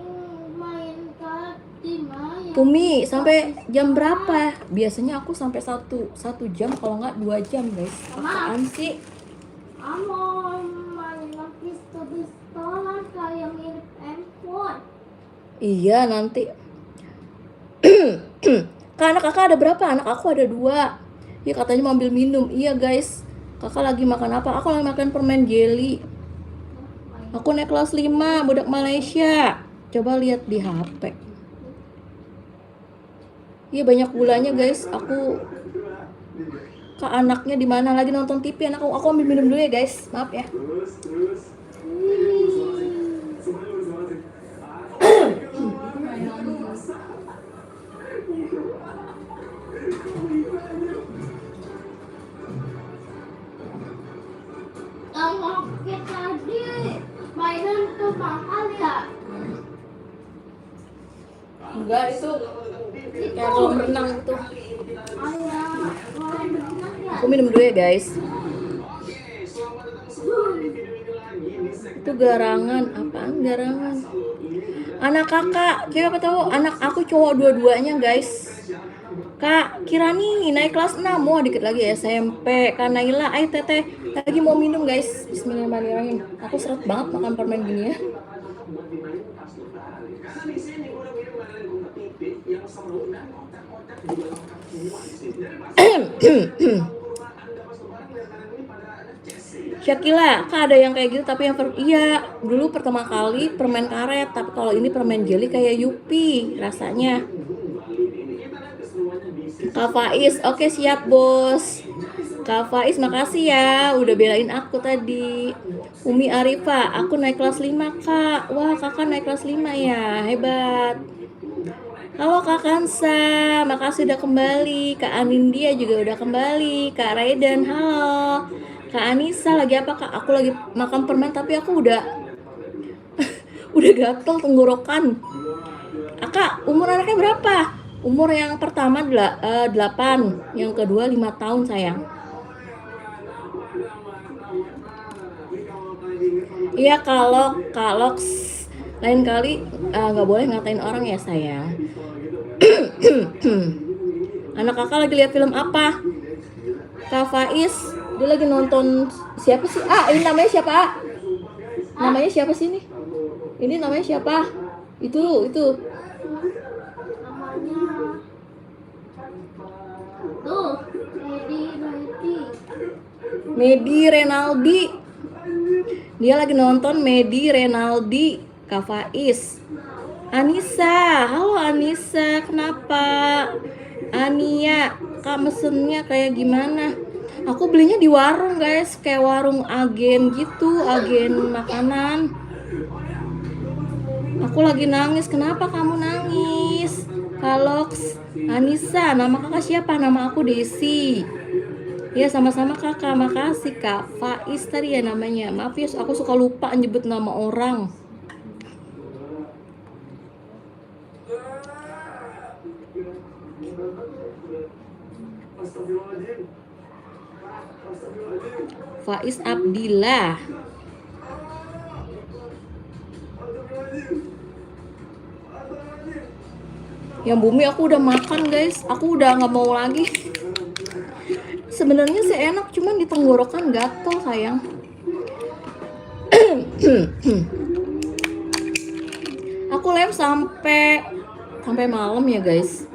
main Fatima
Umi, sampai jam berapa? Biasanya aku sampai satu jam, kalau nggak 2 jam, guys. Apaan sih?
Amo main pistol-pistolan kayak mirip handphone.
Iya, nanti. Kak, anak kakak ada berapa? Anak aku ada 2. Ya katanya mau ambil minum. Iya, guys. Kakak lagi makan apa? Aku lagi makan permen jelly. Aku naik kelas 5, budak Malaysia. Coba lihat di HP. Iya, banyak gulanya, guys. Kak, anaknya di mana? Lagi nonton TV anak aku. Aku ambil minum dulu ya, guys. Maaf ya.
Yang oke tadi mainan tuh mahal ya.
Enggak, itu kayak kolam renang gitu.
Ayah, kolam renang ya.
Aku minum dulu ya, guys. Itu garangan. Apaan garangan? Anak kakak, cewek apa tahu? Anak aku cowok dua-duanya, guys. Kak Kirani naik kelas 6, mau dikit lagi SMP. Kak Naila, ayo teteh lagi mau minum, guys. Bismillahirrahmanirrahim. Aku seret banget makan permen gini ya. Syakila, Kak ada yang kayak gitu tapi yang iya, dulu pertama kali permen karet, tapi kalau ini permen jelly kayak Yupi rasanya. Kak Faiz, oke siap bos. Kak Faiz makasih ya udah belain aku tadi. Umi Arifa, aku naik kelas 5 kak. Wah kakak naik kelas 5 ya, hebat. Halo Kak Kansa, makasih udah kembali. Kak Anindya juga udah kembali. Kak Raidan, halo. Kak Anissa lagi apa kak? Aku lagi makan permen tapi aku udah udah gatel tenggorokan. Kak, umur anaknya berapa? Umur yang pertama 8, yang kedua 5 tahun sayang. Iya kalau lain kali nggak boleh ngatain orang ya sayang. Anak kakak lagi lihat film apa? Kak Faiz, dia lagi nonton siapa sih? Ini namanya siapa? Namanya siapa sih ini? Ini namanya siapa? Itu.
Namanya tuh
Medi Renaldi. Dia lagi nonton Medi Renaldi. Kak Faiz. Anissa, halo Anissa, kenapa? Ania, kak mesennya kayak gimana? Aku belinya di warung guys, kayak warung agen gitu, agen makanan. Aku lagi nangis, kenapa kamu nangis? Kalox, Anissa, nama kakak siapa? Nama aku Desi. Ya sama-sama kakak, makasih kak. Faiz tadi ya namanya, maaf ya aku suka lupa nyebut nama orang. Faiz Abdillah. Yang bumi aku udah makan guys, aku udah nggak mau lagi. Sebenarnya sih enak, cuman di tenggorokan gatel sayang. Aku live sampai malam ya guys.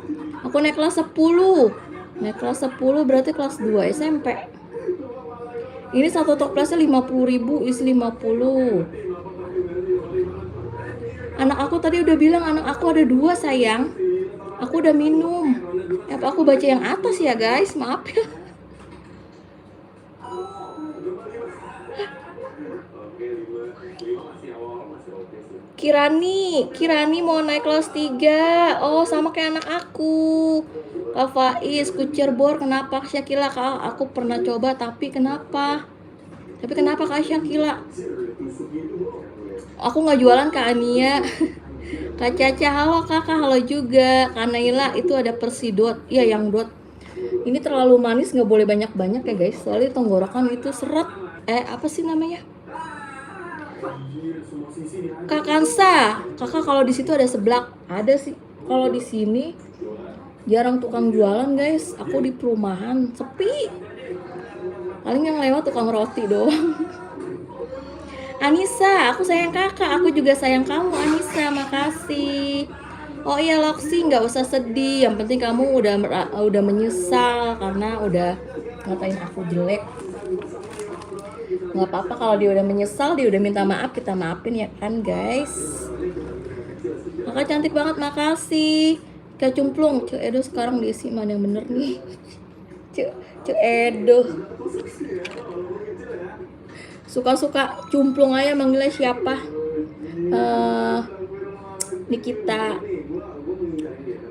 Aku naik kelas 10. Naik kelas 10 berarti kelas 2 SMP. Ini satu toplesnya 50.000, isi 50. Anak aku tadi udah bilang anak aku ada 2 sayang. Aku udah minum. Apa aku baca yang atas ya guys? Maaf ya. Kirani mau naik kelas 3. Oh, sama kayak anak aku. Kak Faiz, kucerbor kenapa Syakila? Kak, aku pernah coba tapi kenapa? Kak Syakila? Aku nggak jualan Kak Ania. Kak Caca, halo kakak, halo juga. Kak Naila, itu ada persidot. Iya yang dot. Ini terlalu manis, nggak boleh banyak-banyak ya guys. Soalnya tenggorokan itu seret. Apa sih namanya? Kak Kansa, kakak kalau di situ ada seblak, ada sih. Kalau di sini jarang tukang jualan guys. Aku di perumahan sepi. Paling yang lewat tukang roti doang. Anissa, aku sayang kakak. Aku juga sayang kamu Anissa. Makasih. Oh iya Loksi, nggak usah sedih. Yang penting kamu udah menyesal karena udah ngatain aku jelek. Nggak apa-apa kalau dia udah menyesal, dia udah minta maaf, kita maafin ya kan guys. Kakak cantik banget, makasih. Kak Cumplung, Cuk Edo sekarang diisi mana yang bener nih? Cuk Edo. Suka-suka Cumplung aja manggilnya siapa?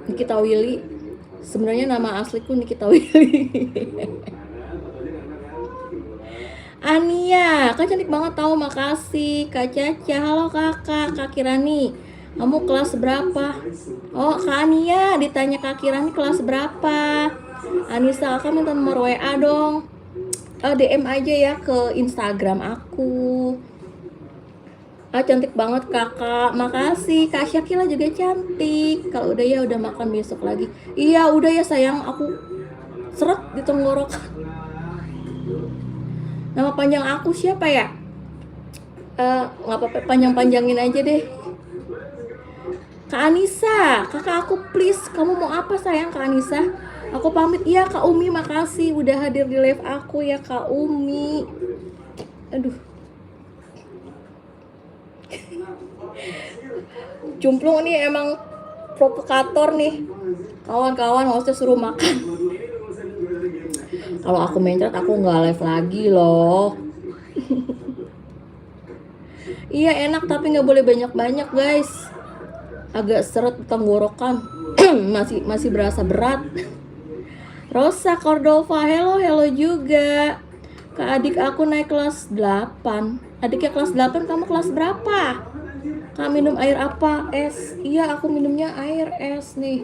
Nikita Willy. Sebenarnya nama asliku Nikita Willy. Ania, Kak cantik banget tahu, makasih. Kak Caca, halo kakak. Kak Kirani, kamu kelas berapa? Oh Kak Ania, ditanya Kak Kirani kelas berapa. Anissa, kakak minta nomor WA dong. DM aja ya ke Instagram aku. Cantik banget kakak, makasih. Kak Syakila juga cantik. Kalau udah ya udah makan besok lagi. Iya udah ya sayang, aku seret di tenggorokan. Nama panjang aku siapa ya? Nggak apa-apa, panjang-panjangin aja deh. Kak Anissa, kakak aku please. Kamu mau apa sayang Kak Anissa? Aku pamit. Iya Kak Umi, makasih udah hadir di live aku ya Kak Umi. Aduh. Cumplung nih emang provokator nih. Kawan-kawan hostnya suruh makan. Kalau aku mencret aku nggak live lagi loh. Iya enak tapi nggak boleh banyak-banyak guys. Agak seret tenggorokan. masih berasa berat. Rosa Cordova, hello juga. Kak adik aku naik kelas 8. Adiknya kelas 8, kamu kelas berapa? Kak minum air apa? Es. Iya aku minumnya air es nih.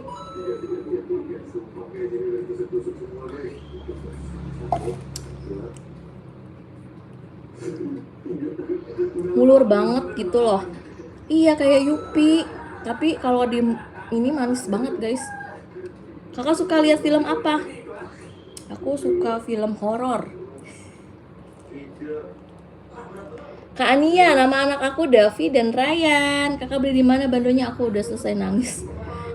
Mulur banget gitu loh. Iya kayak Yupi. Tapi kalau di ini manis banget guys. Kakak suka lihat film apa? Aku suka film horor. Kak Ania, nama anak aku Davi dan Ryan. Kakak beli di mana bandonya? Aku udah selesai nangis.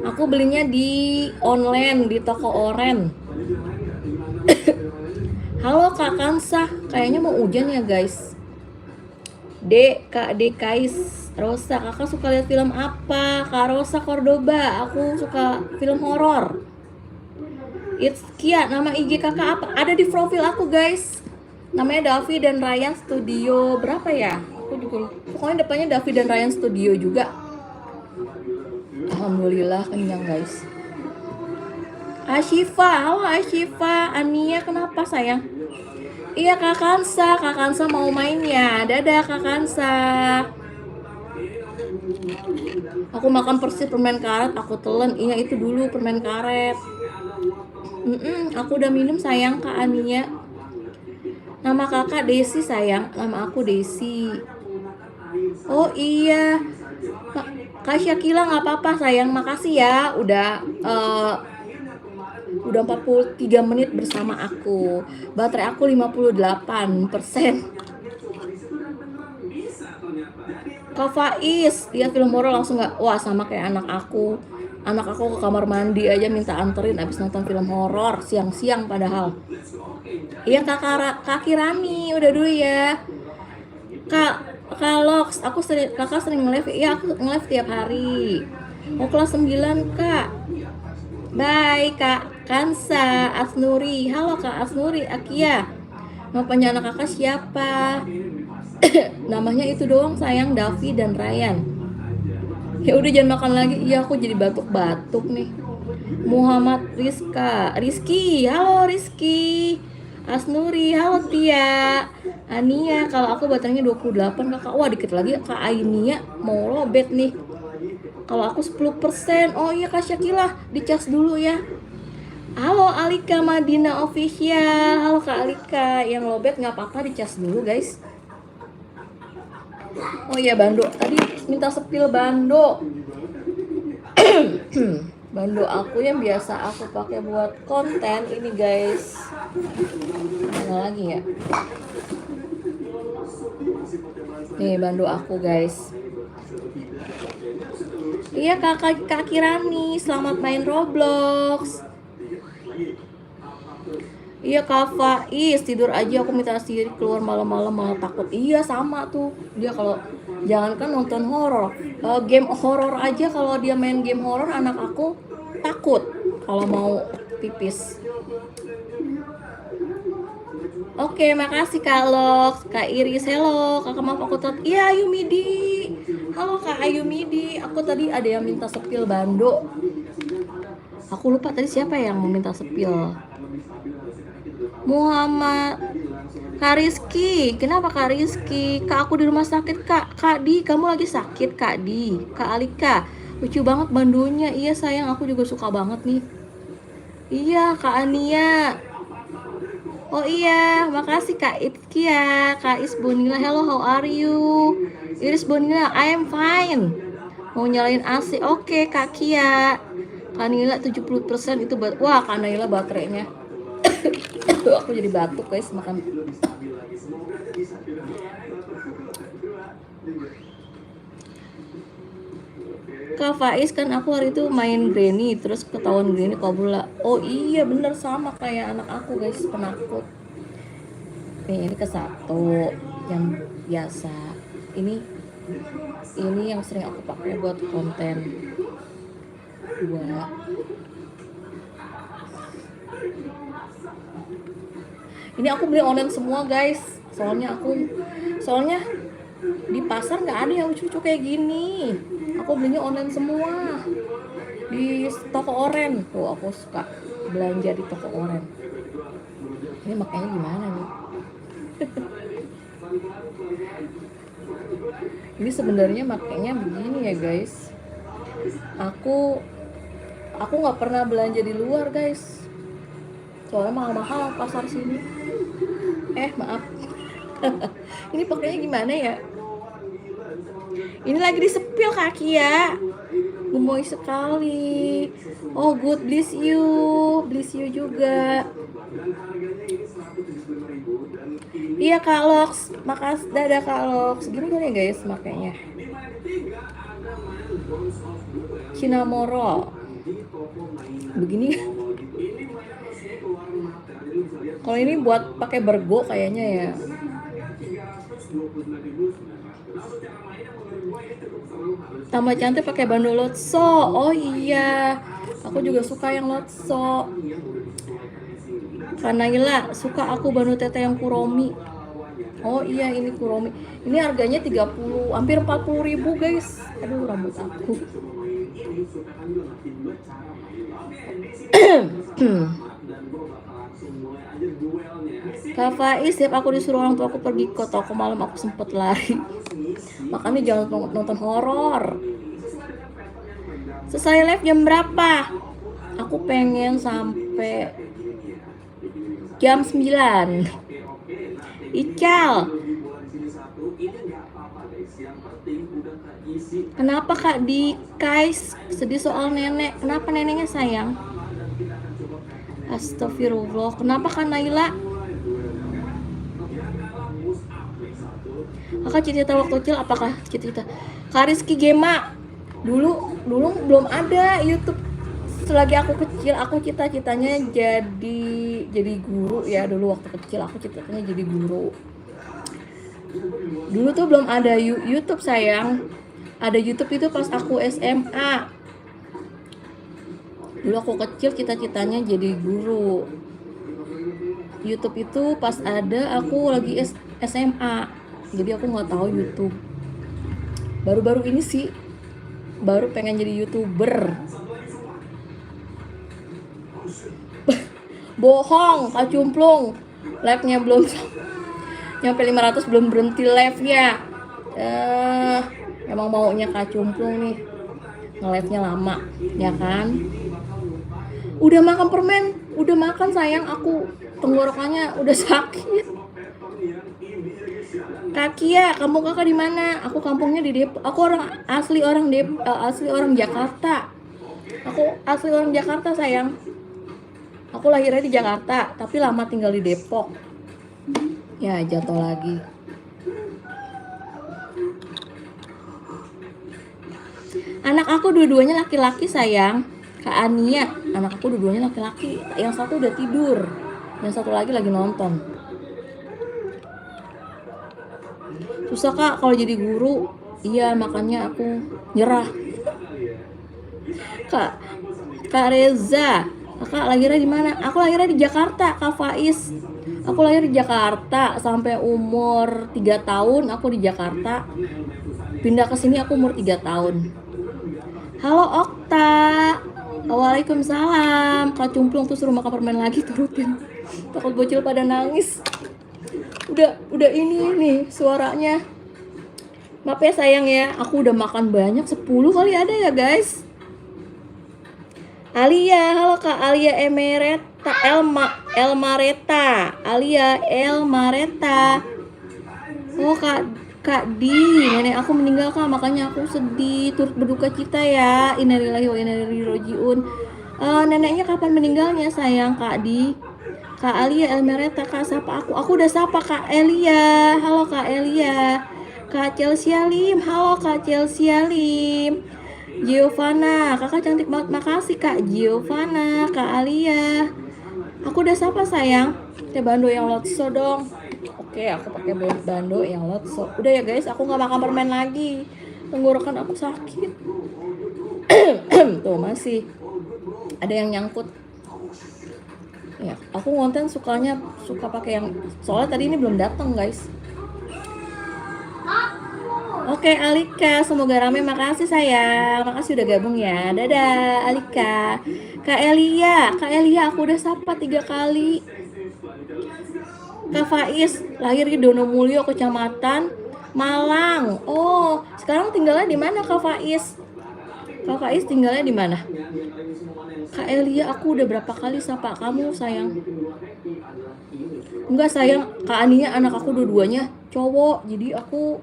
Aku belinya di online di toko Oren. Halo Kak Kansa, kayaknya mau hujan ya guys. Kak Kais Rosa, kakak suka lihat film apa? Kak Rosa Cordoba, aku suka film horor. It's Kia, nama IG kakak apa? Ada di profil aku guys. Namanya Davi dan Ryan Studio. Berapa ya? Aku juga pokoknya depannya Davi dan Ryan Studio juga. Alhamdulillah kenyang guys. Ashifa, halo Ashifa. Ania kenapa sayang? Iya Kak Kansa mau main ya. Dadah Kak Kansa. Aku makan persis permen karet, aku telan. Iya itu dulu permen karet. Aku udah minum sayang Kak Ania. Nama kakak Desi sayang, nama aku Desi. Oh iya, Kak Syakila nggak apa-apa sayang, makasih ya udah 43 menit bersama aku. Baterai aku 58%. Kak Faiz, dia film horor langsung nggak? Wah sama kayak anak aku. Anak aku ke kamar mandi aja minta anterin abis nonton film horor siang-siang padahal. Iya Kak Kirani, udah dulu ya. Kak Lox, kakak sering nge-live. Iya aku nge-live tiap hari. Mau kelas 9 Kak. Bye Kak Kansa, Asnuri. Halo Kak Asnuri, Akia. Nama panjang anak kakak siapa? Namanya itu doang sayang, Davi dan Ryan. Ya udah jangan makan lagi. Iya aku jadi batuk-batuk nih. Muhammad Rizky, halo Rizky. Asnuri, halo Tia. Ania, kalau aku baterainya 28 kakak. Wah dikit lagi Kak Ainia mau lobet nih. Kalau aku 10%. Oh iya Kak Syakila, dicas dulu ya. Halo Alika Madina Official. Halo Kak Alika, yang lobet nggak apa-apa dicas dulu guys. Oh iya Bando, tadi minta sepil Bando. Bando aku yang biasa aku pakai buat konten ini guys. Mana lagi ya? Nih bando aku guys. Iya Kak Kirani, selamat main Roblox. Iya Kak Faiz, tidur aja aku minta Siri keluar malam-malam malah takut. Iya sama tuh. Dia kalau jangankan nonton horor, game horor aja kalau dia main game horor anak aku takut kalau mau pipis. Oke, makasih Kak Lox, Kak Iris, hello, Kakak maaf aku tetap. Iya Ayu Midi. Halo Kak Ayu Midi, aku tadi ada yang minta sepil bando. Aku lupa tadi siapa yang meminta sepil. Muhammad Kak Rizky, kenapa Kak Rizky? Kak aku di rumah sakit Kak Di, kamu lagi sakit Kak Di. Kak Alika, lucu banget bandonya. Iya sayang, aku juga suka banget nih. Iya Kak Ania. Oh iya, makasih Kak Itkia, Kak Is Bonila, hello how are you? Iris Bonila, I am fine. Mau nyalain AC, oke Kak Kia. Kak Nila 70% itu wah Kak Nila baterainya. Aku jadi batuk guys makan. Kak Faiz kan aku hari itu main Granny terus ketahuan Granny kabur. Oh iya bener sama kayak anak aku guys, penakut. Ini ke satu yang biasa. Ini yang sering aku pakai buat konten. Dua. Ini aku beli online semua guys. Soalnya di pasar nggak ada yang lucu-lucu kayak gini. Aku belinya online semua di toko oren. Tuh aku suka belanja di toko oren. Ini makanya gimana nih? Ini sebenarnya makanya begini ya guys. Aku nggak pernah belanja di luar guys. Soalnya mahal-mahal pasar sini. Maaf. Ini pakainya gimana ya? Ini lagi disepil kaki ya. Gemoy sekali. Oh good, bless you juga. Iya Kak Lox, makasih, dadah Kak Lox. Gini ya guys makanya. Cinnamoro. Begini. Kalau ini buat pakai bergo kayaknya ya. Tambah cantik pakai bando lotso. Oh iya, aku juga suka yang lotso. Kanaila suka aku bando tete yang kuromi. Oh iya ini kuromi. Ini harganya 30, hampir 40 ribu guys. Aduh rambut aku. Kak Faiz, setiap aku disuruh orang tua aku pergi ke toko malam aku sempet lari. Makanya jangan nonton horor. Selesai live jam berapa? Aku pengen sampai jam 9. Ical. Kenapa Kak Di Kais sedih soal nenek? Kenapa neneknya sayang? Astagfirullah. Kenapa Kak Naila? Kakak cita-cita waktu kecil apakah cita-cita? Kak Rizky Gema. Dulu belum ada YouTube. Selagi aku kecil, aku cita-citanya jadi guru ya. Dulu waktu kecil aku cita-citanya jadi guru. Dulu tuh belum ada YouTube sayang. Ada YouTube itu pas aku SMA. Dulu aku kecil cita-citanya jadi guru. YouTube itu pas ada aku lagi SMA. Jadi aku nggak tahu YouTube. Baru-baru ini sih baru pengen jadi YouTuber. Bohong, Kak Cumplung. Live-nya belum nyampe 500 belum berhenti live-nya. Emang maunya Kak Cumplung nih. Nge-live-nya lama, ya kan? Udah makan permen, udah makan sayang, aku tenggorokannya udah sakit. Kakia, kamu kakak di mana? Aku kampungnya di Depok. Aku asli orang Jakarta. Aku asli orang Jakarta sayang. Aku lahirnya di Jakarta, tapi lama tinggal di Depok. Ya jatuh lagi. Anak aku dua-duanya laki-laki sayang. Kak Ania, anak aku dua-duanya laki-laki. Yang satu udah tidur, yang satu lagi nonton. Susah kak kalau jadi guru. Iya makanya aku nyerah. Kak Reza, kakak lahirnya di mana? Aku lahirnya di Jakarta, Kak Faiz. Aku lahir di Jakarta sampai umur 3 tahun. Aku di Jakarta. Pindah ke sini aku umur 3 tahun. Halo Okta. Waalaikumsalam. Kak Cumplung tuh suruh makan permen lagi, turutin. Takut bocil pada nangis. Udah ini nih suaranya. Maaf ya sayang ya, aku udah makan banyak, 10 kali ada ya guys. Alia, halo Kak Alia Emereta, Elmareta, Alia Elmareta. Oh Kak Di, nenek aku meninggal Kak, makanya aku sedih, turut berduka cita ya. Innalillahi wa inna ilaihi rajiun. Neneknya kapan meninggalnya sayang Kak Di? Kak Alia Elmareta, Kak sapa aku. Aku udah sapa Kak Elia. Halo Kak Elia. Kak Chelsea Lim, halo Kak Chelsea Lim. Giovanna, kakak cantik banget, makasih Kak Giovanna, Kak Alia. Aku udah sapa sayang. Teh bando yang lotso dong. Oke, aku pakai bando yang lotso. Udah ya guys, aku nggak makan permen lagi. Tenggorokan aku sakit. Tuh masih ada yang nyangkut. Ya, aku konten suka pakai yang, soalnya tadi ini belum datang guys. Oke Alika, semoga rame, makasih sayang. Makasih udah gabung ya. Dadah Alika. Kak Elia, aku udah sapa 3 kali. Kak Faiz, lahir di Donomulyo, Kecamatan Malang. Oh, sekarang tinggalnya di mana Kak Faiz? Kak Faiz tinggalnya di mana? Kak Elia, aku udah berapa kali sapa kamu sayang? Enggak sayang, Kak Ania anak aku dua-duanya cowok, jadi aku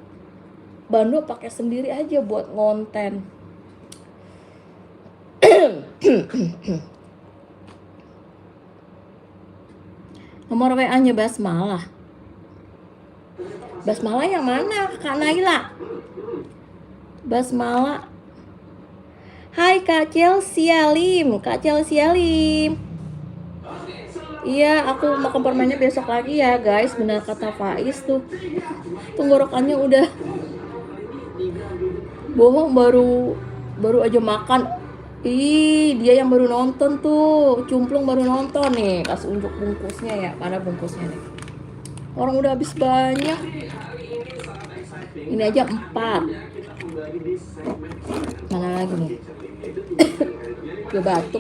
bando pakai sendiri aja buat ngonten. Nomor WA-nya Basmalah. Basmalah yang mana Kak Naila? Basmalah. Hai Kak Chelsea Lim, Kak Chelsea Lim. Iya, aku makan permennya besok lagi ya guys. Benar kata Faiz tuh, tenggorokannya udah bohong, baru aja makan. Ih, dia yang baru nonton tuh, Cumplung baru nonton nih. Kasih unjuk bungkusnya ya, mana bungkusnya nih. Orang udah habis banyak. Ini aja 4. Mana lagi nih? Gue batuk.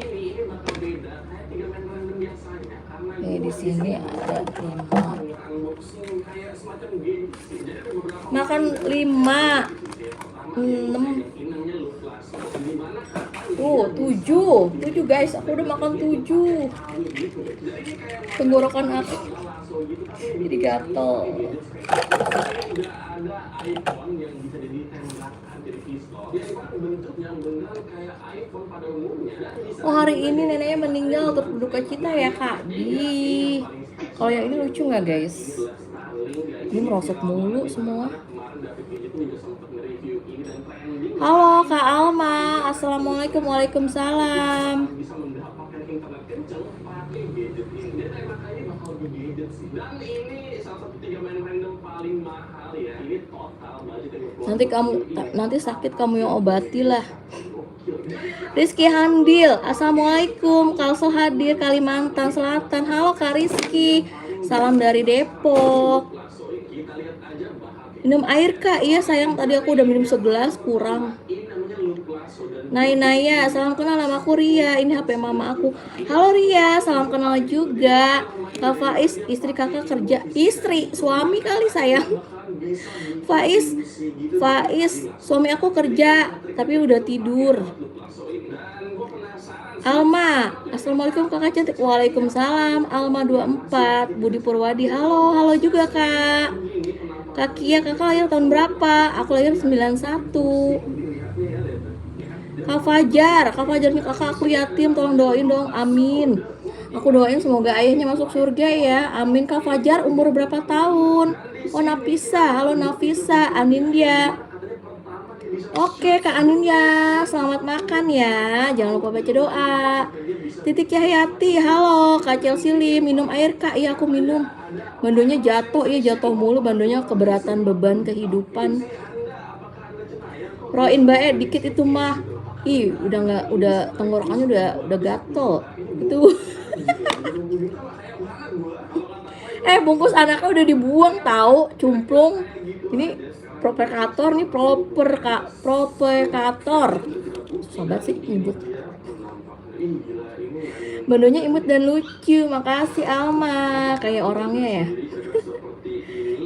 Nih di sini ada 5. Makan 5, 6. Tuh 7 guys, aku udah makan 7. Tenggorokan aku jadi gatel. Oh hari ini neneknya meninggal, turut berduka cita ya Kak Di. Kalau yang ini lucu nggak guys? Ini merosot mulu semua. Halo Kak Alma, assalamualaikum. Waalaikumsalam. Nanti sakit kamu yang obatilah. Rizky Handil, assalamualaikum. Kalso hadir Kalimantan Selatan. Halo Kak Rizky, salam dari Depok. Minum air Kak? Iya sayang, tadi aku udah minum 11 kurang. Naya, salam kenal, nama aku Ria. Ini HP mama aku. Halo Ria, salam kenal juga. Kak Faiz, istri kakak kerja. Istri, suami kali sayang. Faiz, suami aku kerja tapi udah tidur. Alma, assalamualaikum kakak cantik. Waalaikumsalam. Alma 24, Budi Purwadi. Halo juga kak. Kak Kia, kakak lahir tahun berapa? Aku lahir 91. Kak Fajar nih kakak, aku yatim, tolong doain dong, amin. Aku doain semoga ayahnya masuk surga ya, amin. Kak Fajar umur berapa tahun? Oh Nafisa, halo Nafisa, Anindya. Oke Kak Anindya, selamat makan ya, jangan lupa baca doa. Titik Cahyati, halo Kak Chelsea Lim, minum air Kak, iya aku minum. Bandonya jatuh, iya jatuh mulu, bandonya keberatan beban kehidupan. Roin bae dikit itu mah. Ih, udah tenggorokannya udah gatel. Itu. Bungkus anaknya udah dibuang tahu, cumplung. Ini provokator nih, provokator. Sobat sih nyebut. Bandonya imut dan lucu. Makasih Alma, kayak orangnya ya.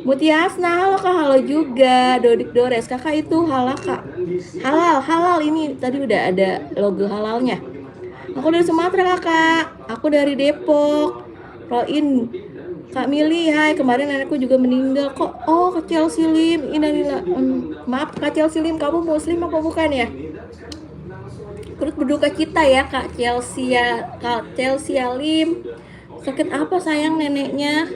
Mutiasna, halo Kak, halo juga. Dodik Dores, Kakak itu halal Kak. Halal ini tadi udah ada logo halalnya. Aku dari Sumatera Kakak. Aku dari Depok. Roin, Kak Mili, hai. Kemarin nenekku juga meninggal kok. Oh, Kak Chelsea Lim. Maaf Kak Chelsea Lim, kamu muslim apa bukan ya? Terus berduka cita ya Kak Chelsea Lim. Sakit apa sayang neneknya?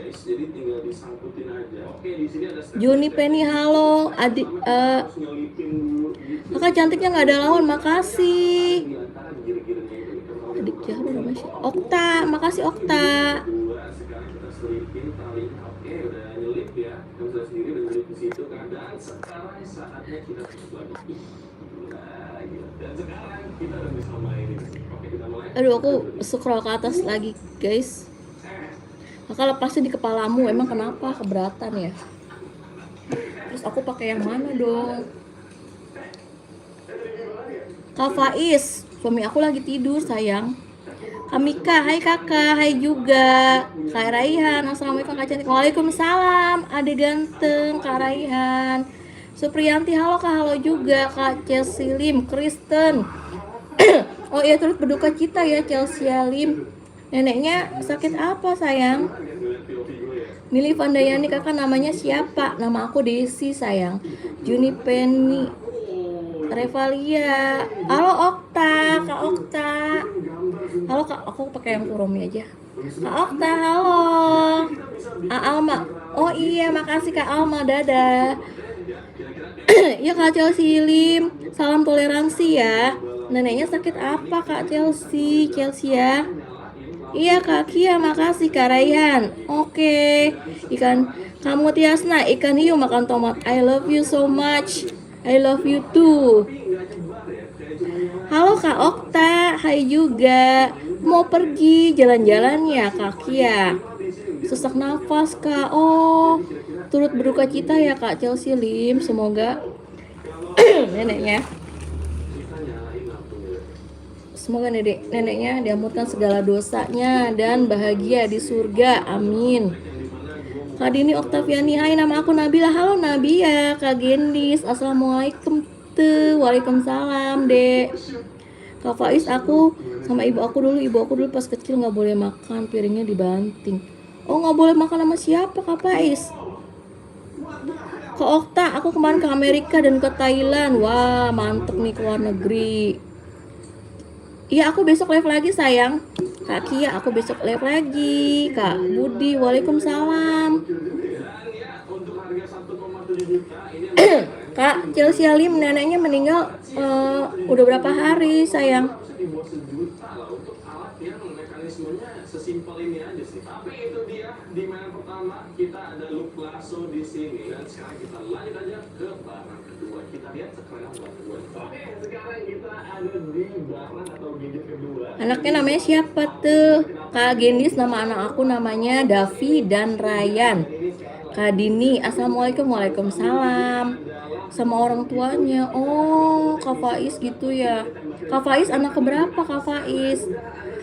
Juni Penny, halo adik. Kakak cantiknya nggak ada lawan, makasih. Adik Jaru namanya siapa? Okta, makasih Okta. Aduh, aku scroll ke atas lagi guys. Kakak lepasin di kepalamu, emang kenapa? Keberatan ya? Terus aku pakai yang mana dong? Kak Faiz, suami aku lagi tidur sayang. Kamika, hai kakak, hai juga. Kak Raihan, assalamualaikum Kak cantik. Waalaikumsalam, adek ganteng Kak Raihan. Supriyanti, halo Kak, halo juga Kak Chelsea Lim, Kristen. Oh iya, terus berduka cita ya Chelsea Lim. Neneknya sakit apa sayang? Mili Vandayani, kakak namanya siapa? Nama aku Desi sayang. Juni Penny, Revalia. Halo Okta, Kak Okta. Halo Kak, aku pakai yang Kuromi aja. Kak Okta, halo. Alma. Oh iya, makasih Kak Alma, dadah. Ya Kak Chelsea Lim, salam toleransi ya. Neneknya sakit apa Kak Chelsea ya? Iya Kak Kia, makasih Kak Raihan. Oke. Ikan kamu Tiasna, ikan hiu makan tomat. I love you so much. I love you too. Halo Kak Okta, hai juga. Mau pergi jalan-jalan ya Kak Kia? Sesak nafas Kak. Oh, turut berduka cita ya Kak Chelsea Lim. Semoga neneknya neneknya diamputkan segala dosanya dan bahagia di surga, amin. Kak Dini Oktaviani, hai nama aku Nabila. Halo Nabila. Kak Gendis, assalamualaikum tuh. Waalaikumsalam dek. Kak Faiz, aku sama ibu aku dulu pas kecil nggak boleh makan, piringnya dibanting. Oh nggak boleh makan sama siapa Kak Faiz? Kak Okta, aku kemarin ke Amerika dan ke Thailand. Wah mantep nih ke luar negeri. Iya aku besok live lagi sayang. Kak Kia, aku besok live lagi. Kak Budi, waalaikumsalam. Kak Chelsea Lim, neneknya meninggal udah berapa hari sayang? Sesimpel ini aja sih. Tapi itu dia di mainan pertama kita ada look lasso di sini dan sekarang kita lanjut aja ke barang kedua. Kita lihat sekarang barang kedua. Oke, sekarang kita ada di barang atau gadget kedua. Anaknya namanya siapa tuh? Kak Gendis, nama anak aku namanya Davi dan Ryan. Kak Dini, assalamualaikum. Waalaikumsalam. Sama orang tuanya. Oh, Kak Faiz gitu ya. Kak Faiz anak keberapa Kak Faiz?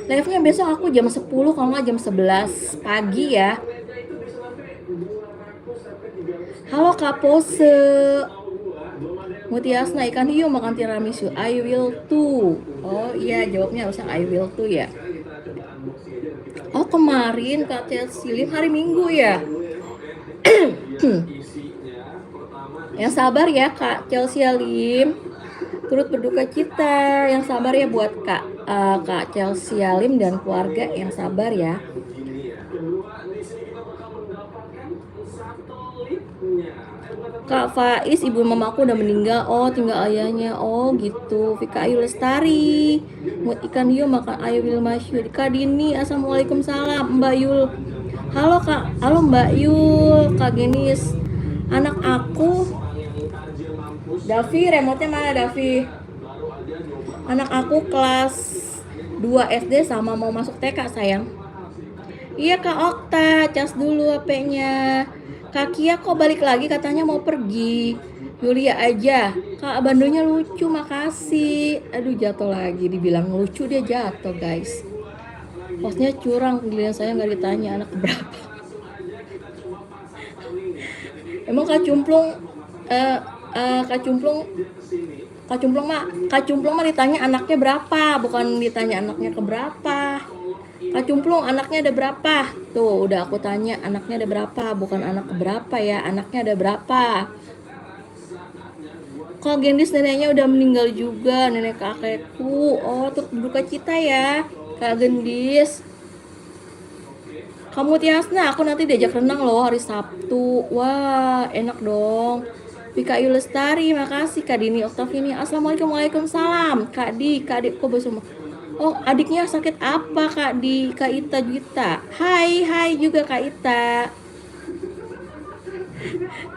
Live-nya besok aku jam 10 kalau nggak jam 11 pagi ya. Halo Kak Pose. Mutiasna, ikan hiu makan tiramisu. I will too. Oh iya, jawabnya harusnya I will too ya. Oh kemarin Kak Chelsea Lim hari Minggu ya. Yang sabar ya Kak Chelsea Lim. Turut berduka cita, yang sabar ya buat Kak Chelsea Lim dan keluarga, yang sabar ya.
Begini ya. Kedua, di sini kita bakal mendapatkan satelitnya.
Kak Faiz, ibu mamaku udah meninggal. Oh, tinggal ayahnya. Oh, gitu. Vika Ayu Lestari. Mut ikan hiu makan ayu bil masyhur. Kak Dini, assalamualaikum salam. Mbak Yul. Halo Kak. Halo Mbak Yul. Kak Genis. Anak aku. Davi, remote-nya mana Davi? Anak aku kelas 2 SD sama mau masuk TK sayang. Iya Kak Okta, cas dulu HP-nya. Kak Kia kok balik lagi katanya mau pergi. Yulia aja. Kak Bandonya lucu, makasih. Aduh jatuh lagi, dibilang lucu dia jatuh guys. Hostnya curang, giliran saya nggak ditanya anak berapa. Emang Kak Cumplung Kak Cumplung mah ditanya anaknya berapa, bukan ditanya anaknya keberapa. Kak Cumplung anaknya ada berapa? Tuh udah aku tanya anaknya ada berapa, bukan anak keberapa ya, anaknya ada berapa. Kok Gendis neneknya udah meninggal juga, nenek kakekku. Oh tuh berduka cita ya Kak Gendis. Kamu Tiasna, aku nanti diajak renang loh hari Sabtu. Wah enak dong. Vika Ayu Lestari, makasih Kak Dini Oktavini. Assalamualaikum, waalaikumsalam. Kak Di kok bersama. Oh, adiknya sakit apa Kak Di? Kak Ita Juita. Hai juga Kak Ita.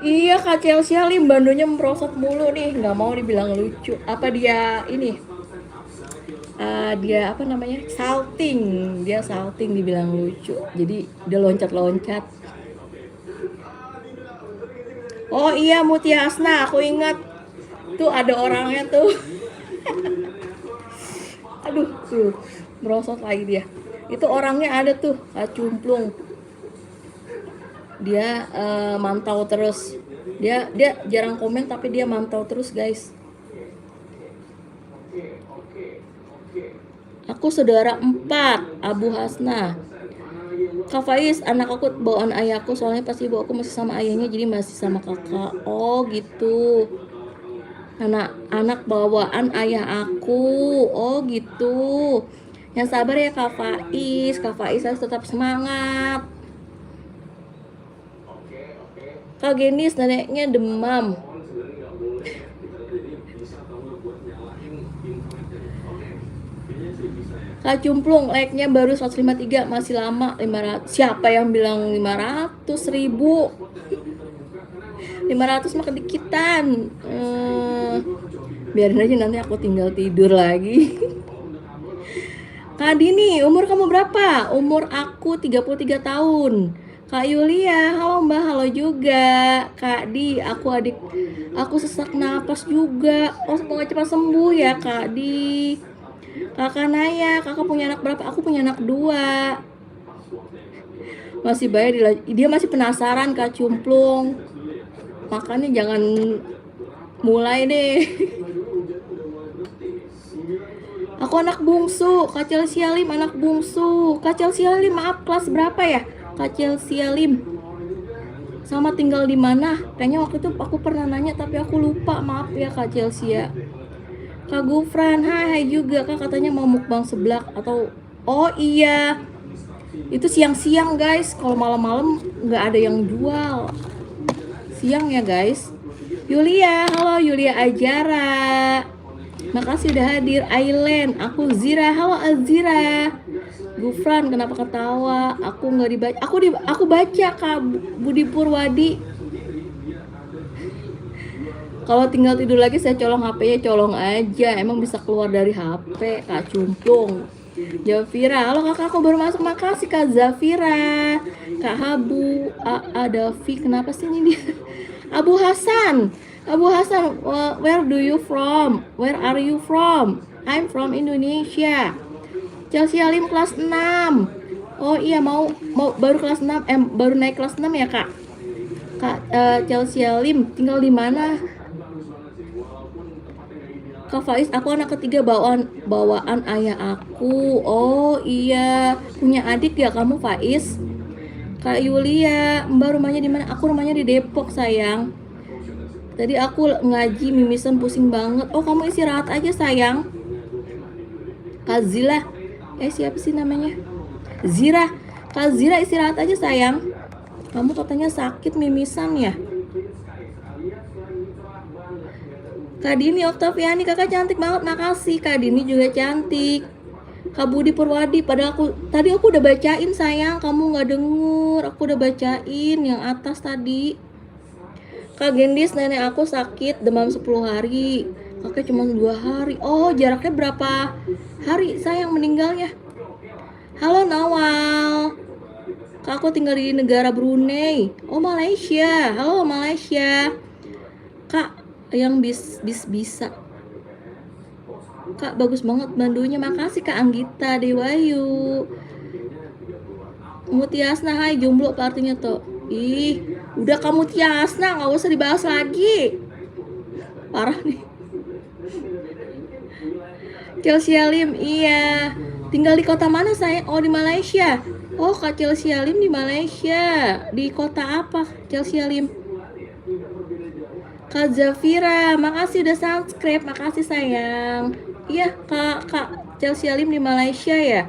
Iya Kak Chelsea Lim, bandonya merosot mulu nih, nggak mau dibilang lucu. Apa dia ini? Dia apa namanya? Salting. Dia salting dibilang lucu. Jadi dia loncat-loncat. Oh iya Mutia Asna, aku ingat tuh ada orangnya tuh. Aduh tuh merosot lagi dia. Itu orangnya ada tuh Kak Cumplung. Dia mantau terus. Dia jarang komen tapi dia mantau terus guys. Aku saudara 4, Abu Hasna. Kak Faiz, anak aku bawaan ayahku, soalnya pas ibu aku masih sama ayahnya, jadi masih sama kakak. Oh gitu. Anak bawaan ayah aku. Oh gitu. Yang sabar ya Kak Faiz. Kak Faiz harus tetap semangat. Kak Genis, neneknya demam. Kak Cumplung, like-nya baru 153, masih lama 500. Siapa yang bilang 500 ribu? 500 mah kedikitan. Biarin aja nanti aku tinggal tidur lagi. Kak Dini, umur kamu berapa? Umur aku 33 tahun. Kak Yulia, halo Mbak, halo juga. Kak Di, aku sesak napas juga. Oh, semoga cepat sembuh ya Kak Di. Kakak Naya, kakak punya anak berapa? Aku punya anak 2. Masih bayar, dia masih penasaran Kak Cumplung. Makanya jangan mulai deh. Aku anak bungsu, Kak Chelsea Lim anak bungsu. Kak Chelsea Lim, maaf kelas berapa ya? Kak Chelsea Lim. Sama tinggal di mana? Kayaknya waktu itu aku pernah nanya tapi aku lupa. Maaf ya Kak Chelsea ya. Kak Gufran, hai juga Kak, katanya mau mukbang seblak atau oh iya. Itu siang-siang guys, kalau malam-malam nggak ada yang jual. Siang ya guys. Yulia, halo Yulia Ajara. Makasih udah hadir. Ailen, aku Zira, halo Azira. Gufran, kenapa ketawa? Aku nggak dibaca. Aku baca Kak Budi Purwadi. Kalau tinggal tidur lagi saya colong HP-nya, colong aja. Emang bisa keluar dari HP, Kak Cumplung. Zafira, halo kakak, aku baru masuk, makasih Kak Zafira. Kak Habu, Davi, kenapa sih ini dia? Abu Hasan, where do you from? Where are you from? I'm from Indonesia. Chelsea Lim kelas 6. Oh iya, mau baru kelas 6, baru naik kelas 6 ya Kak? Chelsea Lim tinggal di mana? Kak Faiz, aku anak ketiga bawaan ayah aku. Oh iya, punya adik ya kamu Faiz? Kak Yulia, Mbak rumahnya di mana? Aku rumahnya di Depok sayang. Tadi aku ngaji mimisan pusing banget. Oh, kamu istirahat aja sayang. Kak Zila. Siapa sih namanya? Zira. Kak Zira istirahat aja sayang. Kamu katanya sakit mimisan ya? Kak Dini Oktaviani, kakak cantik banget, makasih. Kak Dini juga cantik. Kak Budi Purwadi, padahal tadi aku udah bacain sayang, kamu nggak denger. Aku udah bacain yang atas tadi. Kak Gendis, nenek aku sakit demam 10 hari. Kakek cuma 2 hari. Oh, jaraknya berapa hari sayang meninggalnya? Halo Nawal. Kak, aku tinggal di negara Brunei. Oh, Malaysia. Halo Malaysia. Kak, yang bisa. Kak, bagus banget bandunya. Makasih Kak Anggita Dewayu. Mutiasna, hai jomblo apa artinya tuh? Ih, udah kamu Tiasna, nggak usah dibahas lagi. Parah nih. Chelsea Lim, iya. Tinggal di kota mana sayang? Oh, di Malaysia. Oh, Kak Chelsea Lim di Malaysia. Di kota apa Chelsea Lim? Kak Zafira, makasih udah subscribe, makasih sayang. Iya, Kak Chelsea Lim di Malaysia ya?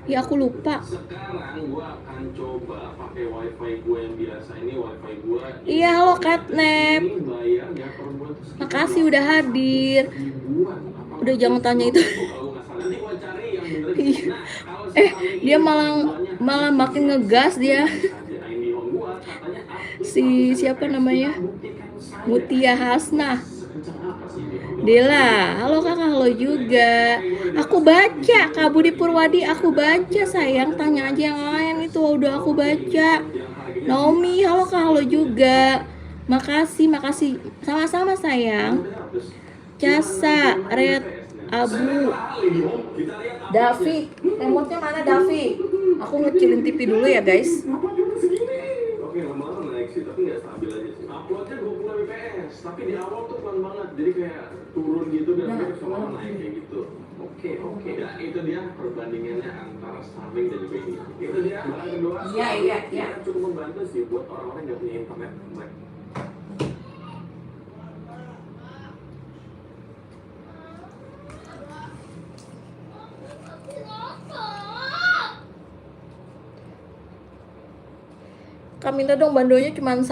Ya aku lupa.
Sekarang gua akan coba pakai wifi gua yang biasa ini, wifi gua.
Iya, halo Katnep.
Ini bayarnya per bulan tuh sekitar
Makasih udah hadir.
ribuan.
Udah jangan tanya itu.
Kalau nggak salah, nanti gua cari yang bener.
Iya.
Nah, kalau
Dia malah makin ngegas dia. Si siapa namanya? Mutia Hasnah. Dela, halo kakak, halo juga. Aku baca, Kak Budi Purwadi, aku baca sayang. Tanya aja yang lain itu udah aku baca. Naomi, halo kak, halo juga. Makasih. Sama-sama sayang. Casa, Red, Abu, Davi. Remote-nya mana Davi? Aku ngecilin TV dulu ya guys.
Oke, lama-lama naik sih, tapi nggak stabil aja sih. Uploadnya 20 fps, tapi di awal tuh pelan banget, jadi kayak turun gitu dan sama naik kayak gitu. Oke. Ya, itu dia perbandingannya antara Starlink dan juga ini. Itu dia, barang kedua.
Iya.
Cukup membantu sih buat orang-orang yang nggak punya internet.
Kak minta dong bandonya cuma 1.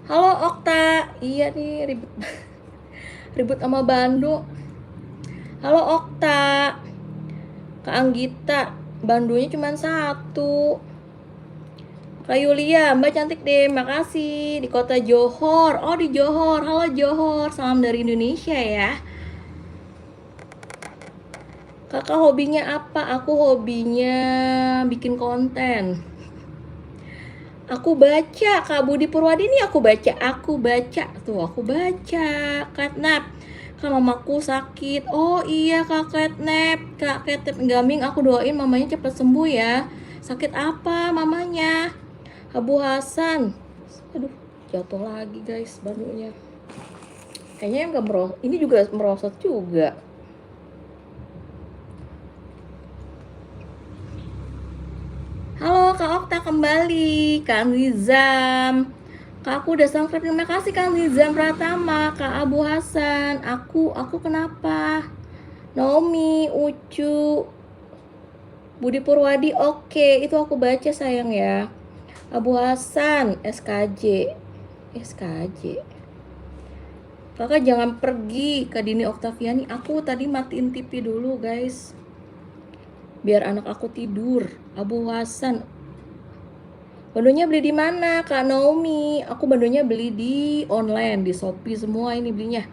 Halo Okta. Iya nih ribut sama bando. Halo Okta. Kak Anggita, bandonya cuma 1. Kak Yulia, Mbak cantik deh, makasih. Di kota Johor. Oh, di Johor. Halo Johor, salam dari Indonesia ya. Kakak hobinya apa? Aku hobinya bikin konten. Aku baca, Kak Budi Purwadi ini aku baca. Tuh, aku baca. Katnap, Kak mamaku sakit. Oh iya Kak Katnap, Kak Katnap Gaming, aku doain mamanya cepat sembuh ya. Sakit apa mamanya? Abu Hasan. Aduh, jatuh lagi guys bandunya. Kayaknya yang gak merosot. Ini juga merosot juga. Halo Kak Okta kembali, Kak Nizam. Kak aku udah subscribe, terima kasih Kak Nizam Pratama, Kak Abu Hasan. Aku kenapa? Naomi, Ucu, Budi Purwadi, oke, itu aku baca sayang ya. Abu Hasan, SKJ. Kakak jangan pergi, Kak Dini Oktaviani. Aku tadi matiin TV dulu guys, biar anak aku tidur. Abu Hasan, bandonya beli di mana Kak Naomi? Aku bandonya beli di online, di Shopee semua ini belinya.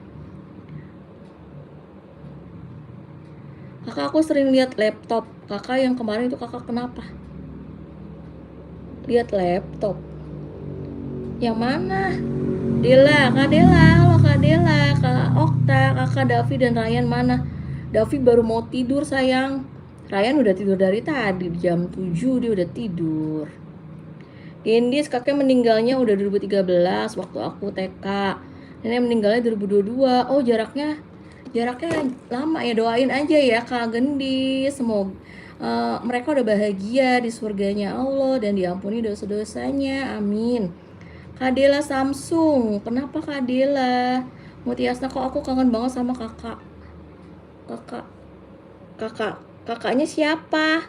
Kakak aku sering lihat laptop. Kakak yang kemarin itu kakak kenapa? Lihat laptop. Yang mana? Dela, Kak Dela, halo Kak Dela, Kak Okta, Kakak Davi dan Ryan mana? Davi baru mau tidur sayang. Ryan udah tidur dari tadi, jam 7 dia udah tidur. Gendis, kakek meninggalnya udah 2013 waktu aku TK. Nenek meninggalnya 2022. Oh, jaraknya lama ya. Doain aja ya Kak Gendis. Semoga mereka udah bahagia di surganya Allah dan diampuni dosa-dosanya. Amin. Kak Dela Samsung. Kenapa Kak Dela? Mutiasna, kok aku kangen banget sama kakak. Kakaknya siapa?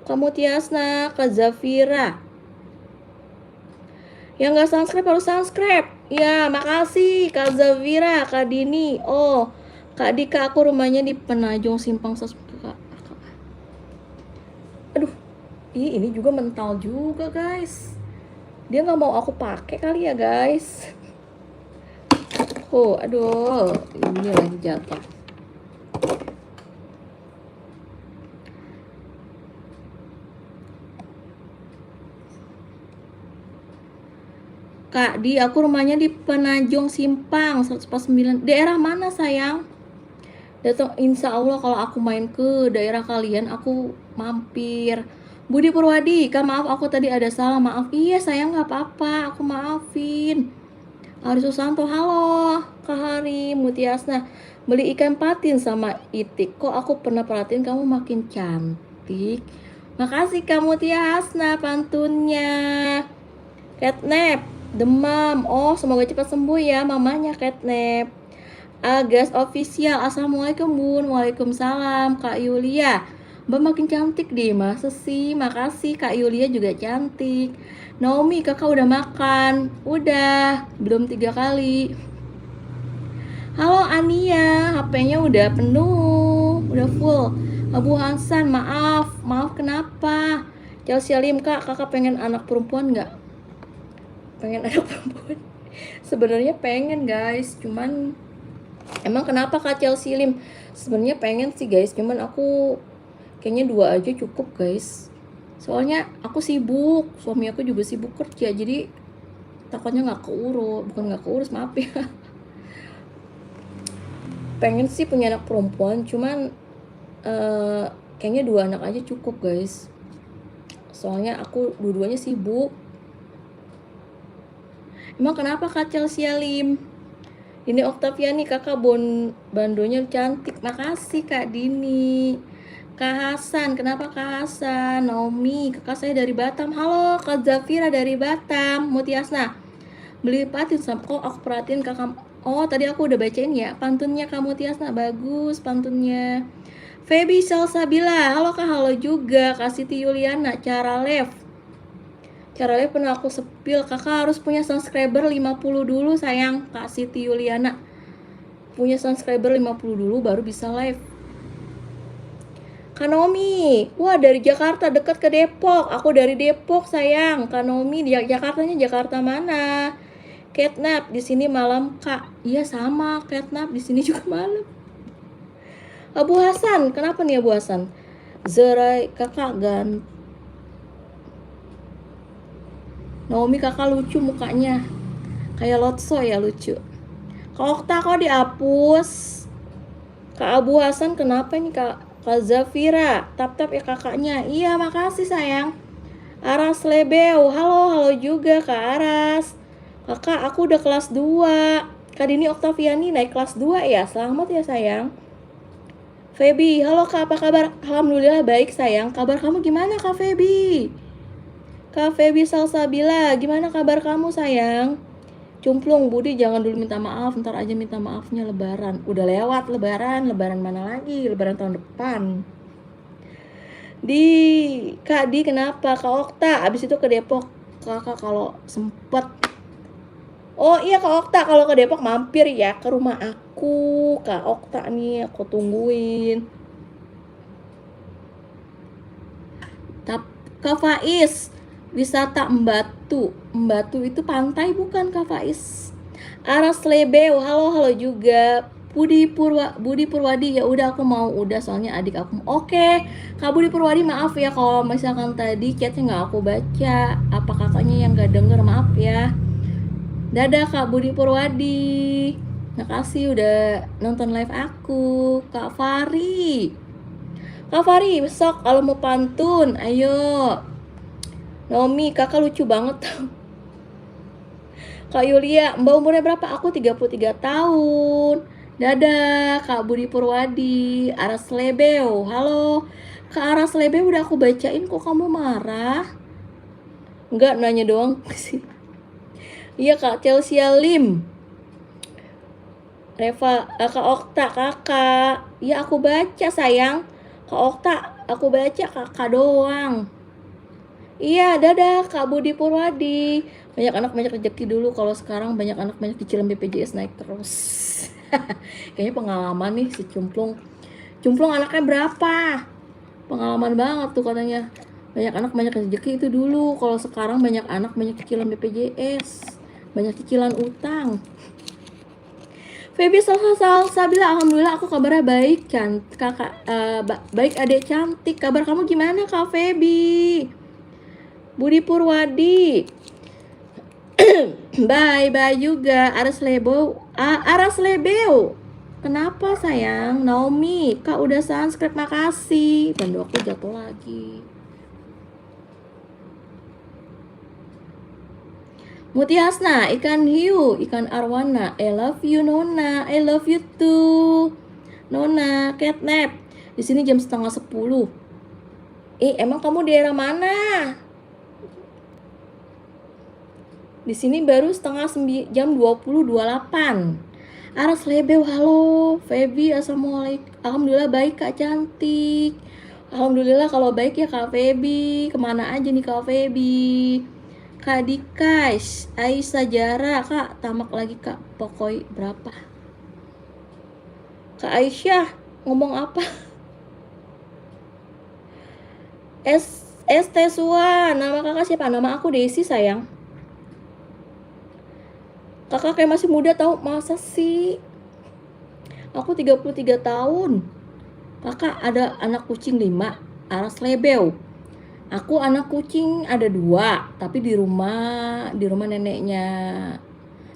Kak Mutiasna, Kak Zafira. Yang nggak subscribe harus subscribe. Ya, makasih Kak Zafira, Kak Dini. Oh, Kak Dika, aku rumahnya di Penajong Simpang Kak. Aduh, ini juga mental juga guys. Dia nggak mau aku pakai kali ya guys. Oh, aduh, ini lagi jatuh. Kak Di, aku rumahnya di Penajong Simpang 149. Daerah mana sayang? Datang, insya Allah kalau aku main ke daerah kalian aku mampir. Budi Purwadi, Kak maaf aku tadi ada salah, maaf. Iya sayang, nggak apa-apa, aku maafin. Ari Susanto, halo Kak Hari. Mutiasna, beli ikan patin sama itik. Kok aku pernah perhatiin kamu makin cantik. Makasih Kak Mutiasna pantunnya. Catnap, demam. Oh, semoga cepat sembuh ya mamanya Catnap. Agas official, assalamualaikum bun. Waalaikumsalam Kak Yulia. Mbak makin cantik deh, masa sih? Makasih Kak Yulia juga cantik. Naomi, kakak udah makan? Udah, belum 3 kali. Halo Ania, HP-nya udah penuh, udah full. Abu Hasan, maaf kenapa? Chelsea Lim, kakak pengen anak perempuan nggak? Pengen anak perempuan? Sebenarnya pengen guys, cuman emang kenapa Kak Chelsea Lim? Sebenarnya pengen sih guys, cuman aku kayaknya 2 aja cukup guys. Soalnya aku sibuk, suami aku juga sibuk kerja, jadi takutnya nggak keurus, maaf ya. Pengen sih punya anak perempuan, cuman kayaknya 2 anak aja cukup guys. Soalnya aku dua-duanya sibuk. Emang kenapa Kak Chelsea Lim? Dini Oktaviani, kakak bandonya cantik. Makasih Kak Dini. Kak Hasan, kenapa Kak Hasan? Naomi, kakak saya dari Batam. Halo Kak Zafira dari Batam. Mutiasna, beli patin sama kok aku perhatiin kakak. Oh, tadi aku udah bacain ya pantunnya Kak Mutiasna, bagus pantunnya. Feby Salsabila, halo Kak, halo juga Kak Siti Yuliana. Cara live pernah aku sepil. Kakak harus punya subscriber 50 dulu sayang. Kak Siti Yuliana punya subscriber 50 dulu baru bisa live. Kanomi, wah dari Jakarta, dekat ke Depok. Aku dari Depok sayang. Kanomi, di Jakartanya Jakarta mana? Catnap, di sini malam Kak. Iya sama, Catnap di sini juga malam. Abu Hasan, kenapa nih Abu Hasan? Zerai, kakak Naomi, kakak lucu mukanya, kayak Lotso ya, lucu. Kak Okta, kok dihapus? Kak Abu Hasan, kenapa ini Kak Zafira? Tap-tap ya kakaknya. Iya, makasih sayang. Aras Lebeu, halo juga Kak Aras. Kakak, aku udah kelas 2. Kak Dini Oktaviani naik kelas 2 ya. Selamat ya sayang. Feby, halo Kak, apa kabar? Alhamdulillah baik sayang. Kabar kamu gimana Kak Feby? Kak Feby Salsabila, gimana kabar kamu sayang? Cumplung, Budi jangan dulu minta maaf, ntar aja minta maafnya lebaran. Udah lewat lebaran mana lagi? Lebaran tahun depan. Kak Di kenapa? Kak Okta, abis itu ke Depok. Kakak kalau sempet. Oh iya Kak Okta, kalau ke Depok mampir ya ke rumah aku. Kak Okta nih, aku tungguin. Kak Faiz, wisata Embatu itu pantai bukan Kak Faiz? Aras Lebeu, halo juga. Budi Purwadi, ya udah aku mau, udah soalnya adik aku. Oke, Kak Budi Purwadi maaf ya kalau misalkan tadi chatnya nggak aku baca. Apa kakaknya yang nggak denger, maaf ya. Dadah Kak Budi Purwadi, makasih udah nonton live aku. Kak Fari, besok kalau mau pantun, ayo. Naomi, kakak lucu banget tau. Kak Yulia, mbak umurnya berapa? Aku 33 tahun. Dadah Kak Budi Purwadi. Aras Lebeu, halo Kak Aras Lebeu, udah aku bacain kok kamu marah? Enggak, nanya doang sih. Iya Kak Chelsea Lim. Reva, Kak Okta, kakak. Iya aku baca sayang. Kak Okta, aku baca kakak doang. Iya, dadah Kak Budi Purwadi. Banyak anak banyak rezeki dulu. Kalau sekarang banyak anak banyak cicilan BPJS naik terus. Kayaknya pengalaman nih si Cumplung. Cumplung anaknya berapa? Pengalaman banget tuh katanya. Banyak anak banyak rezeki itu dulu. Kalau sekarang banyak anak banyak cicilan BPJS. Banyak cicilan utang. Feby Salsabila, alhamdulillah aku kabarnya baik, kakak baik adik cantik. Kabar kamu gimana Kak Feby? Budi Purwadi. Bye juga. Aras Lebeo. Kenapa sayang? Naomi, Kak udah subscribe, makasih. Bandu aku jatuh lagi. Muti Hasna, Ikan Hiu, Ikan Arwana, I love you Nona, I love you too Nona. Catnap, di sini jam 9:30. Emang kamu daerah mana? Di sini baru jam 20.28. Aras Lebeu, halo. Feby, assalamualaikum. Alhamdulillah baik Kak cantik. Alhamdulillah kalau baik ya Kak Feby. Kemana aja nih Kak Feby? Kak Dikas, Aisyah Jara, Kak tamak lagi Kak. Pokoi berapa? Kak Aisyah ngomong apa? ST Sua, nama kakak siapa? Nama aku Desi sayang. Kakak kayak masih muda tahu, masa sih? Aku 33 tahun. Kakak ada anak kucing 5, Aras Lebeu. Aku anak kucing ada 2, tapi di rumah neneknya.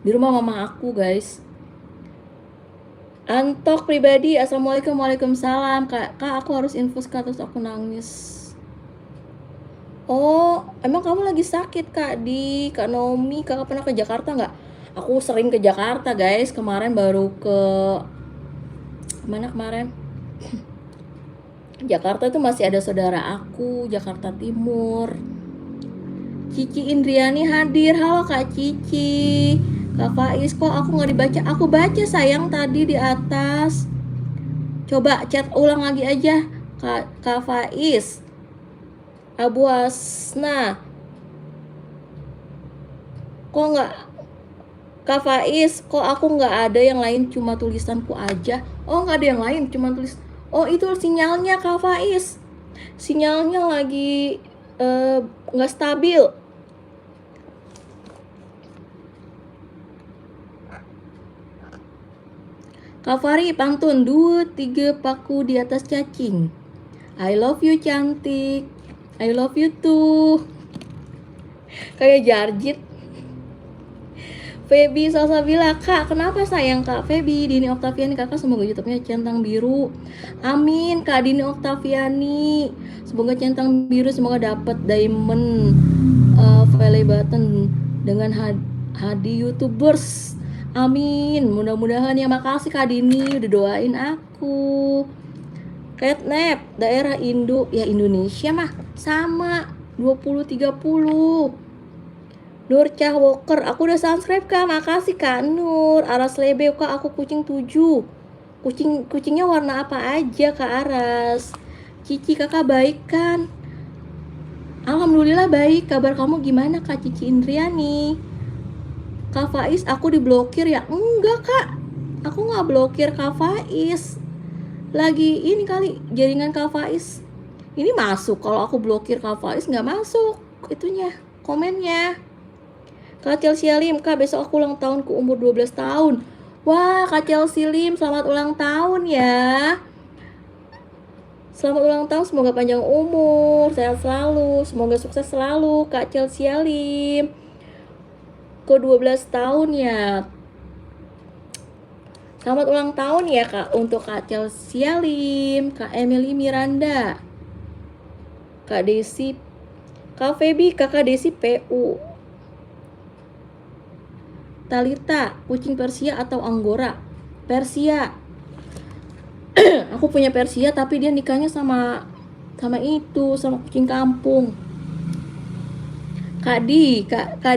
Di rumah mama aku, guys. Antok pribadi, assalamualaikum, waalaikumsalam. Kak aku harus infus Kak, terus aku nangis. Oh, emang kamu lagi sakit Kak Kak Naomi, kakak pernah ke Jakarta nggak? Aku sering ke Jakarta guys, kemarin baru ke mana kemarin? Jakarta itu masih ada saudara aku, Jakarta Timur. Cici Indriani hadir, halo Kak Cici. Kak Faiz, kok aku nggak dibaca? Aku baca sayang tadi di atas. Coba chat ulang lagi aja, Kak Faiz. Abu Asna, kok nggak? Kak Faiz, kok aku nggak ada yang lain, cuma tulisanku aja? Oh nggak ada yang lain, cuma tulis. Oh itu sinyalnya Kak Faiz, sinyalnya lagi nggak stabil. Kak Fari, pantun 2-3 paku di atas cacing. I love you cantik, I love you too. Kayak Jarjit. Feby Salsabila, Kak kenapa sayang Kak Feby? Dini Oktaviani, kakak semoga YouTube-nya centang biru. Amin Kak Dini Oktaviani, semoga centang biru, semoga dapat diamond play button dengan hadi YouTubers. Amin, mudah-mudahan ya. Makasih Kak Dini udah doain aku. Catnap, daerah ya Indonesia mah sama 20-30. Nur Cah Walker, aku udah subscribe Kak, makasih Kak Nur. Aras Lebeu, Kak aku kucing 7. Kucingnya warna apa aja Kak Aras? Cici, kakak baik kan? Alhamdulillah baik, kabar kamu gimana Kak Cici Indriani? Kak Faiz, aku diblokir ya? Enggak Kak, aku gak blokir Kak Faiz. Lagi ini kali jaringan Kak Faiz ini masuk. Kalau aku blokir Kak Faiz gak masuk itunya, komennya. Kak Chelsea Lim, Kak besok aku ulang tahunku umur 12 tahun. Wah Kak Chelsea Lim, selamat ulang tahun ya. Selamat ulang tahun, semoga panjang umur, sehat selalu, semoga sukses selalu Kak Chelsea Lim. Ke 12 tahun ya. Selamat ulang tahun ya Kak untuk Kak Chelsea Lim, Kak Emily Miranda, Kak Desi, Kak Feby, Kakak Desi PU. Talita, kucing Persia atau Anggora? Persia. Aku punya Persia tapi dia nikahnya sama kucing kampung. Kak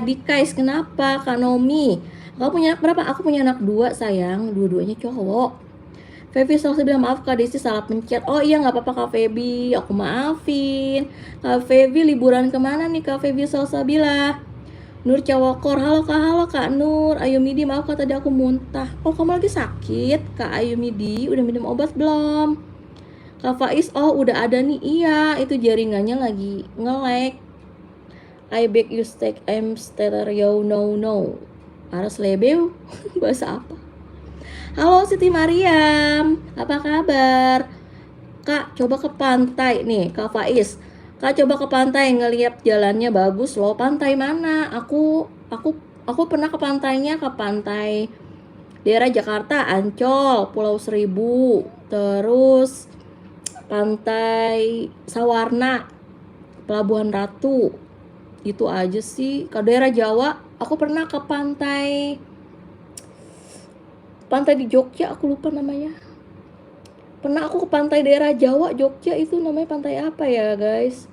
Dikais, kenapa? Kak Nomi, kamu punya anak berapa? Aku punya anak 2 sayang, dua-duanya cowok. Feby selalu bilang maaf Kak Desi salah pencet. Oh iya nggak apa-apa Kak Feby, aku maafin. Kak Feby liburan kemana nih Kak Feby Salsabila? Nur Cawokor, halo Kak Nur. Ayu Midi, maaf Kak tadi aku muntah. Oh kamu lagi sakit Kak Ayu Midi, udah minum obat belum? Kak Faiz, oh udah ada nih. Iya, itu jaringannya lagi nge-lag. I beg you steak, I'm stereo, no. Harus lebeu, bahasa apa? Halo Siti Mariam, apa kabar? Kak, coba ke pantai nih, Kak Faiz. Kak, coba ke pantai, ngeliat jalannya bagus loh. Pantai mana? Aku pernah ke pantainya, ke pantai daerah Jakarta, Ancol, Pulau Seribu, terus pantai Sawarna, Pelabuhan Ratu. Itu aja sih. Ke daerah Jawa, aku pernah ke pantai di Jogja, aku lupa namanya. Pernah aku ke pantai daerah Jawa, Jogja, itu namanya pantai apa ya guys?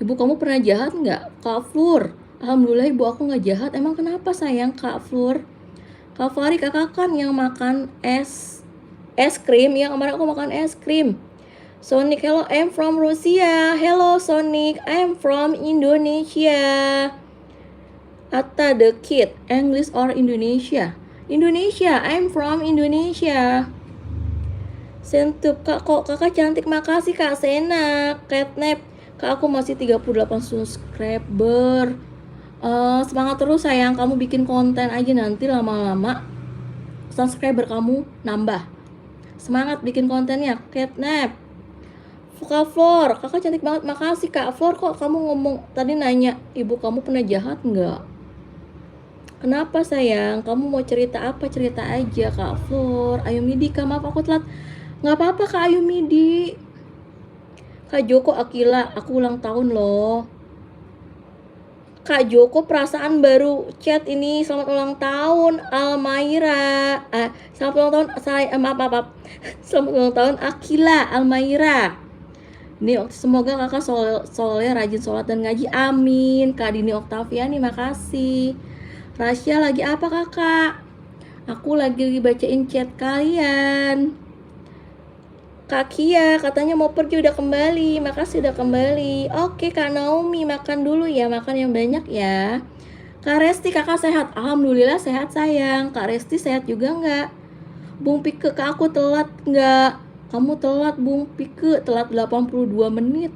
Ibu kamu pernah jahat nggak? Kak Flur, alhamdulillah ibu aku nggak jahat. Emang kenapa sayang Kak Flur? Kak Fari, kakak kan yang makan es krim, yang kemarin aku makan es krim. Sonic, hello, I'm from Rusia. Hello Sonic, I'm from Indonesia. Atta the kid, English or Indonesia? Indonesia, I'm from Indonesia. Sentup, Kak, kok kakak cantik, makasih Kak Sena. Catnap, Kak aku masih 38 subscriber. Semangat terus sayang, kamu bikin konten aja, nanti lama-lama subscriber kamu nambah. Semangat bikin kontennya. Catnap, Kak Flor, kakak cantik banget, makasih Kak Flor. Kok kamu ngomong tadi nanya ibu kamu pernah jahat nggak? Kenapa sayang? Kamu mau cerita apa? Cerita aja Kak Flor. Ayu Midi, Kak maaf aku telat. Nggak apa-apa Kak Ayu Midi. Kak Joko Akila, aku ulang tahun loh. Kak Joko perasaan baru chat ini. Selamat ulang tahun Almaira. Selamat ulang tahun saya maaf. Selamat ulang tahun Akila Almaira. Ini semoga kakak soleh, rajin sholat dan ngaji, amin. Kak Dini Oktaviani, makasih. Rasya, lagi apa kakak? Aku lagi bacain chat kalian. Kak Kia katanya mau pergi, udah kembali. Makasih udah kembali. Oke Kak Naomi, makan dulu ya, makan yang banyak ya. Kak Resti, kakak sehat? Alhamdulillah sehat sayang. Kak Resti sehat juga nggak? Bung Pike, Kak aku telat nggak? Kamu telat Bung Pike, telat 82 menit.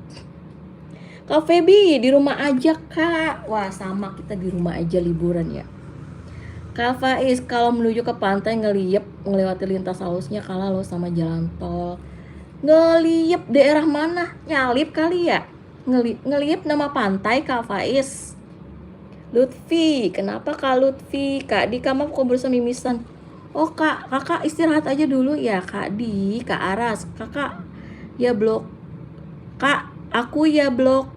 Kak Feby, di rumah aja Kak. Wah sama, kita di rumah aja liburan ya. Kak Faiz, kalau menuju ke pantai ngelewati lintas halusnya kalah lo sama jalan tol. Ngeliep daerah mana? Nyalip kali ya? Ngeliep nama pantai Kak Faiz. Lutfi, kenapa Kak Lutfi? Kak Di, kamu kok berusaha mimisan? Oh kakak istirahat aja dulu ya Kak Di, Kak Aras. Kakak ya blok. Kak, aku ya blok.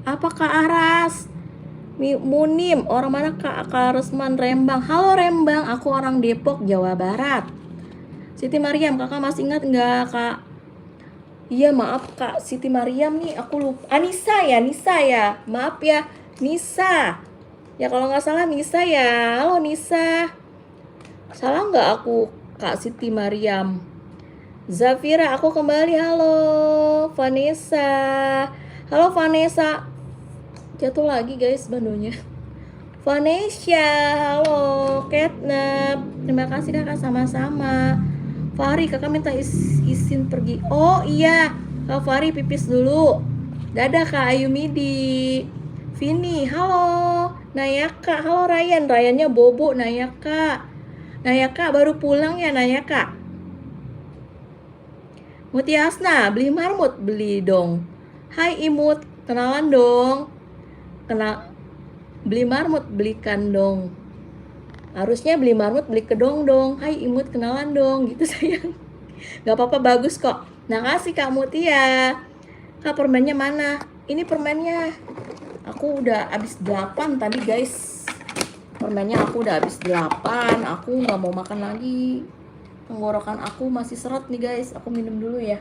Apa Kak Aras? Munim, orang mana Kak Resman Rembang. Halo Rembang, aku orang Depok, Jawa Barat. Siti Mariam, kakak masih ingat nggak Kak? Iya maaf Kak, Siti Mariam nih aku lupa. Nisa ya, maaf ya Nisa. Ya kalau nggak salah Nisa ya. Halo Nisa. Salah nggak aku Kak Siti Mariam? Zafira, aku kembali. Halo Vanessa. Halo Vanessa. Jatuh lagi guys bandonya. Vanessa, halo Catnap. Terima kasih kakak, sama-sama. Fahri, kakak minta izin pergi. Oh iya, Kak Fahri pipis dulu. Dadah Kak Ayu Midi. Vini, halo. Nayaka, halo Ryan. Ryannya bobo. Nayaka baru pulang ya Nayaka. Mutiasna, beli marmut, beli dong. Hai Imut, kenalan dong. Beli marmut, belikan dong. Harusnya beli marmut, beli kedong dong. Hai Imut, kenalan dong. Gitu sayang. Gak apa-apa, bagus kok. Makasih Kak Mutia. Kak permennya mana? Ini permennya. Aku udah habis 8 tadi guys. Permennya aku udah habis 8. Aku gak mau makan lagi. Tenggorokan aku masih seret nih guys. Aku minum dulu ya.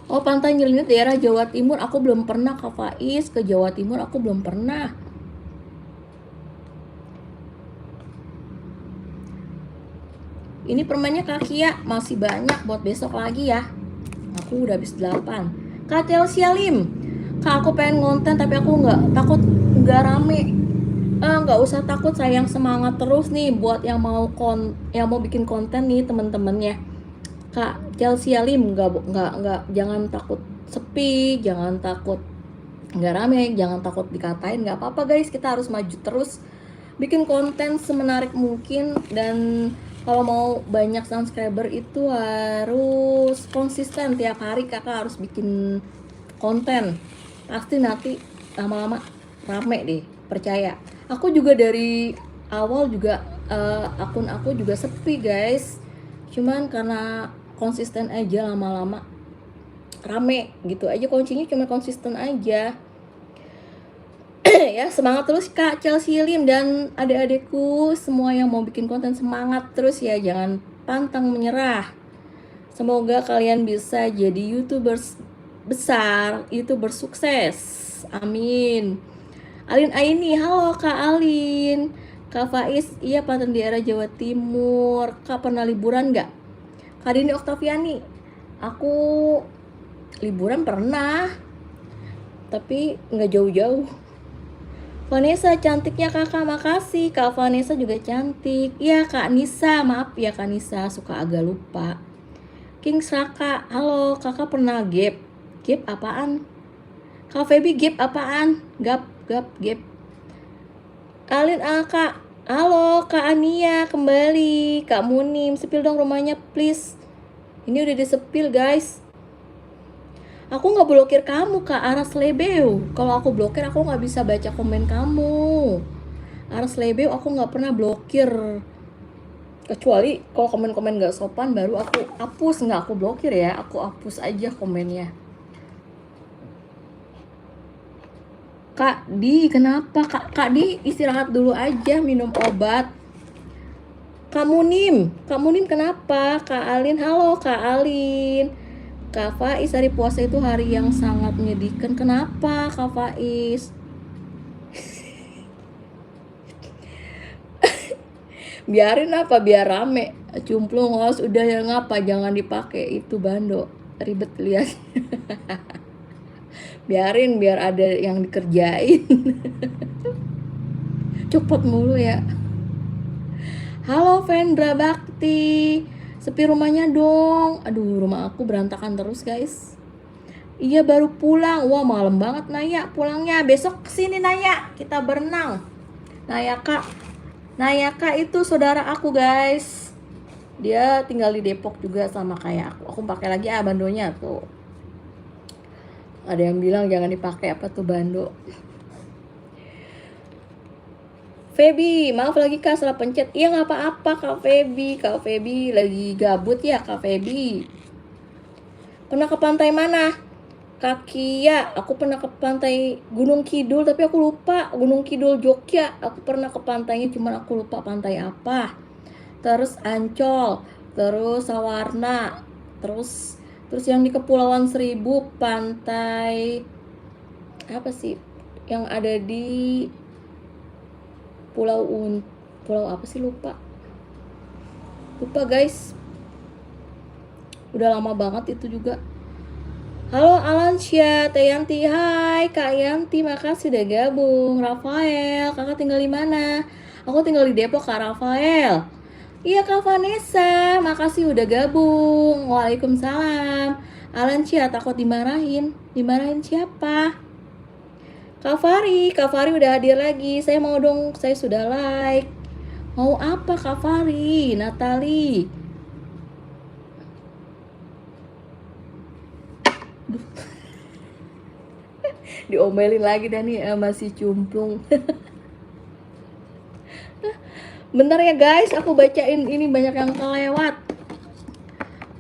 Oh, Pantai Nyelinit daerah Jawa Timur. Aku belum pernah, Kak Faiz. Ke Jawa Timur aku belum pernah. Ini permennya Kak Kia. Masih banyak buat besok lagi ya. Aku udah habis 8. Kak Chelsea Lim. Kak, aku pengen ngonten tapi aku takut nggak rame. Nggak usah takut sayang, semangat terus nih buat yang mau bikin konten nih temen-temennya. Kak Chelsea Lim, nggak, jangan takut sepi, jangan takut nggak rame, jangan takut dikatain, nggak apa-apa guys, kita harus maju terus bikin konten semenarik mungkin. Dan kalau mau banyak subscriber itu harus konsisten, tiap hari kakak harus bikin konten, pasti nanti lama-lama rame deh, percaya. Aku juga dari awal juga akun aku juga sepi guys, cuman karena konsisten aja, lama-lama rame gitu aja. Kuncinya cuma konsisten aja. Ya, semangat terus Kak Chelsea Lim dan adik-adikku semua yang mau bikin konten, semangat terus ya, jangan pantang menyerah. Semoga kalian bisa jadi YouTubers besar, YouTuber sukses, amin. Alin Aini, halo Kak Alin. Kak Faiz, iya Pantai daerah Jawa Timur. Kak pernah liburan nggak? Kak Dini Oktaviani, aku liburan pernah, tapi nggak jauh-jauh. Vanessa, cantiknya kakak, makasih. Kak Vanessa juga cantik. Iya Kak Nisa, maaf ya Kak Nisa, suka agak lupa. King Sraka, halo kakak pernah gap? Gap apaan? Kak Feby, gap apaan? Gap. Alin Kak, halo Kak Ania kembali. Kak Munim, sepil dong rumahnya please. Ini udah disepil guys. Aku nggak blokir kamu Kak Aras Lebeu. Kalau aku blokir aku nggak bisa baca komen kamu. Aras Lebeu aku nggak pernah blokir. Kecuali kalau komen-komen nggak sopan baru aku hapus, nggak aku blokir ya. Aku hapus aja komennya. Kak Di, kenapa? Kak Di istirahat dulu aja, minum obat. Kak Munim kenapa? Kak Alin, halo Kak Alin. Kak Faiz, hari puasa itu hari yang sangat menyedihkan. Kenapa Kak Faiz? Biarin apa, biar rame. Cumplung ngos udah ya, ngapa jangan dipakai itu bando, ribet lihat. Biarin, biar ada yang dikerjain. Cepet mulu ya. Halo Vendra Bakti, sepi rumahnya dong. Aduh, rumah aku berantakan terus guys. Iya baru pulang. Wah malam banget Naya pulangnya. Besok kesini Naya, kita berenang. Naya Kak itu saudara aku guys. Dia tinggal di Depok juga sama kayak aku. Aku pakai lagi bandonya tuh. Ada yang bilang jangan dipakai apa tuh bando. Feby, maaf lagi Kak salah pencet. Iya nggak apa-apa Kak Feby lagi gabut ya Kak Feby. Pernah ke pantai mana? Kak Kia, aku pernah ke pantai Gunung Kidul tapi aku lupa. Gunung Kidul Jogja, aku pernah ke pantainya cuman aku lupa pantai apa. Terus Ancol, terus Sawarna, terus yang di Kepulauan Seribu, pantai apa sih yang ada di pulau apa sih, lupa guys, udah lama banget itu juga. Halo Alansia, Teh Yanti, hai Kak Yanti, makasih udah gabung. Rafael, kakak tinggal di mana? Aku tinggal di Depok Kak Rafael. Iya Kak Vanessa, makasih udah gabung. Waalaikumsalam. Alansia, takut dimarahin. Dimarahin siapa? Kak Fari udah hadir lagi. Saya mau dong, saya sudah like. Mau apa Kak Fari? Natali. Diomelin lagi dah nih masih cumplung. Bentar ya guys, aku bacain ini banyak yang kelewat.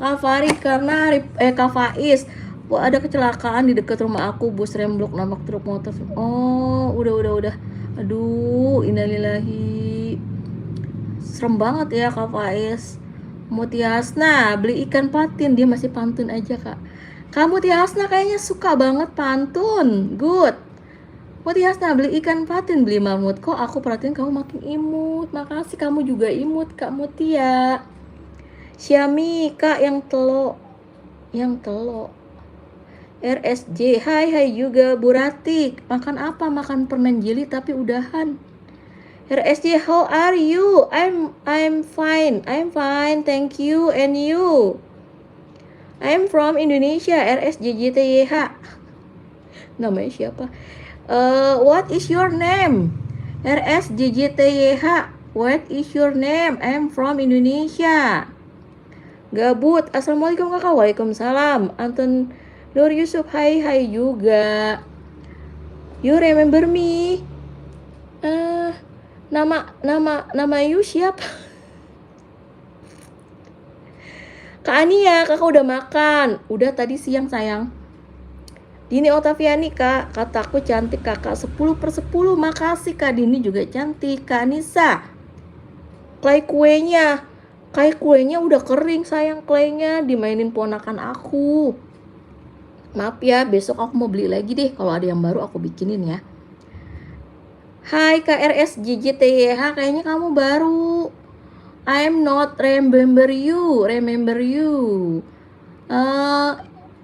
Kak Fari, karena Kak Faiz, wah ada kecelakaan di dekat rumah aku, bus remblok nabrak truk motor. Oh, udah. Aduh, innalillahi. Serem banget ya Kak Faiz. Mutiasna, beli ikan patin, dia masih pantun aja Kak. Kamu Tiasna kayaknya suka banget pantun. Good. Tiasna beli ikan patin, beli marmut. Kok aku perhatiin kamu makin imut. Makasih, kamu juga imut Kak Mutia. Xiami, Kak yang telo. RSJ, hai juga Bu Rati. Makan apa? Makan permen jeli tapi udahan. RSJ, how are you? I'm fine. Thank you. And you? I'm from Indonesia. RSJJTYH. Namanya siapa? What is your name? RSJJTYH. What is your name? I'm from Indonesia. Gabut. Assalamualaikum kakak. Waalaikumsalam. Anton Nur Yusuf, hai juga. You remember me? Nama you siapa? Kak Ania, kakak udah makan. Udah tadi siang sayang. Dini Otaviani, Kak, kataku cantik kakak 10/10. Makasih Kak Dini juga cantik. Kak Anissa, clay kuenya udah kering sayang, claynya dimainin ponakan aku. Maaf ya, besok aku mau beli lagi deh. Kalau ada yang baru aku bikinin ya. Hai KRSJJTYH, kayaknya kamu baru. I'm not remember you.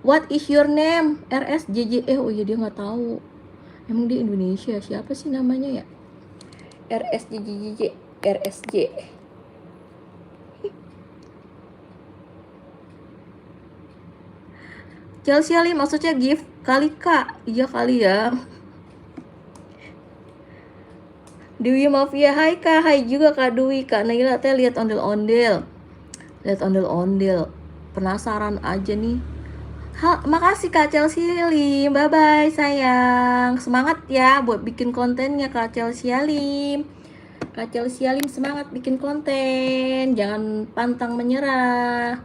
What is your name? RSJJ. Oh iya, dia nggak tahu. Emang di Indonesia siapa sih namanya ya? RSJ. Chelsea Ali maksudnya gift kali Kak. Iya kali ya. Dewi Mafia, hai Kak. Hai juga Kak Dewi. Kak Naila teh lihat ondel-ondel. Penasaran aja nih. Makasih Kak Chelsea Ali. Bye bye sayang. Semangat ya buat bikin kontennya Kak Chelsea Ali. Kak Chelsea Ali semangat bikin konten. Jangan pantang menyerah.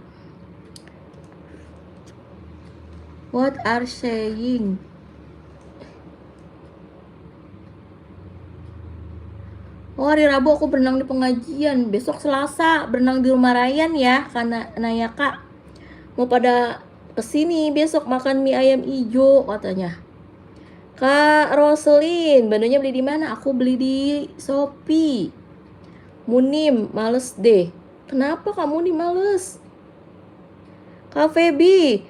What are saying? Oh, hari Rabu aku berenang di pengajian. Besok Selasa berenang di rumah Ryan ya. Karena Naya Kak mau pada kesini besok makan mie ayam ijo katanya. Kak Roselyn, bandonya beli di mana? Aku beli di Shopee. Munim, males deh. Kenapa kamu nih males? Kak Feby,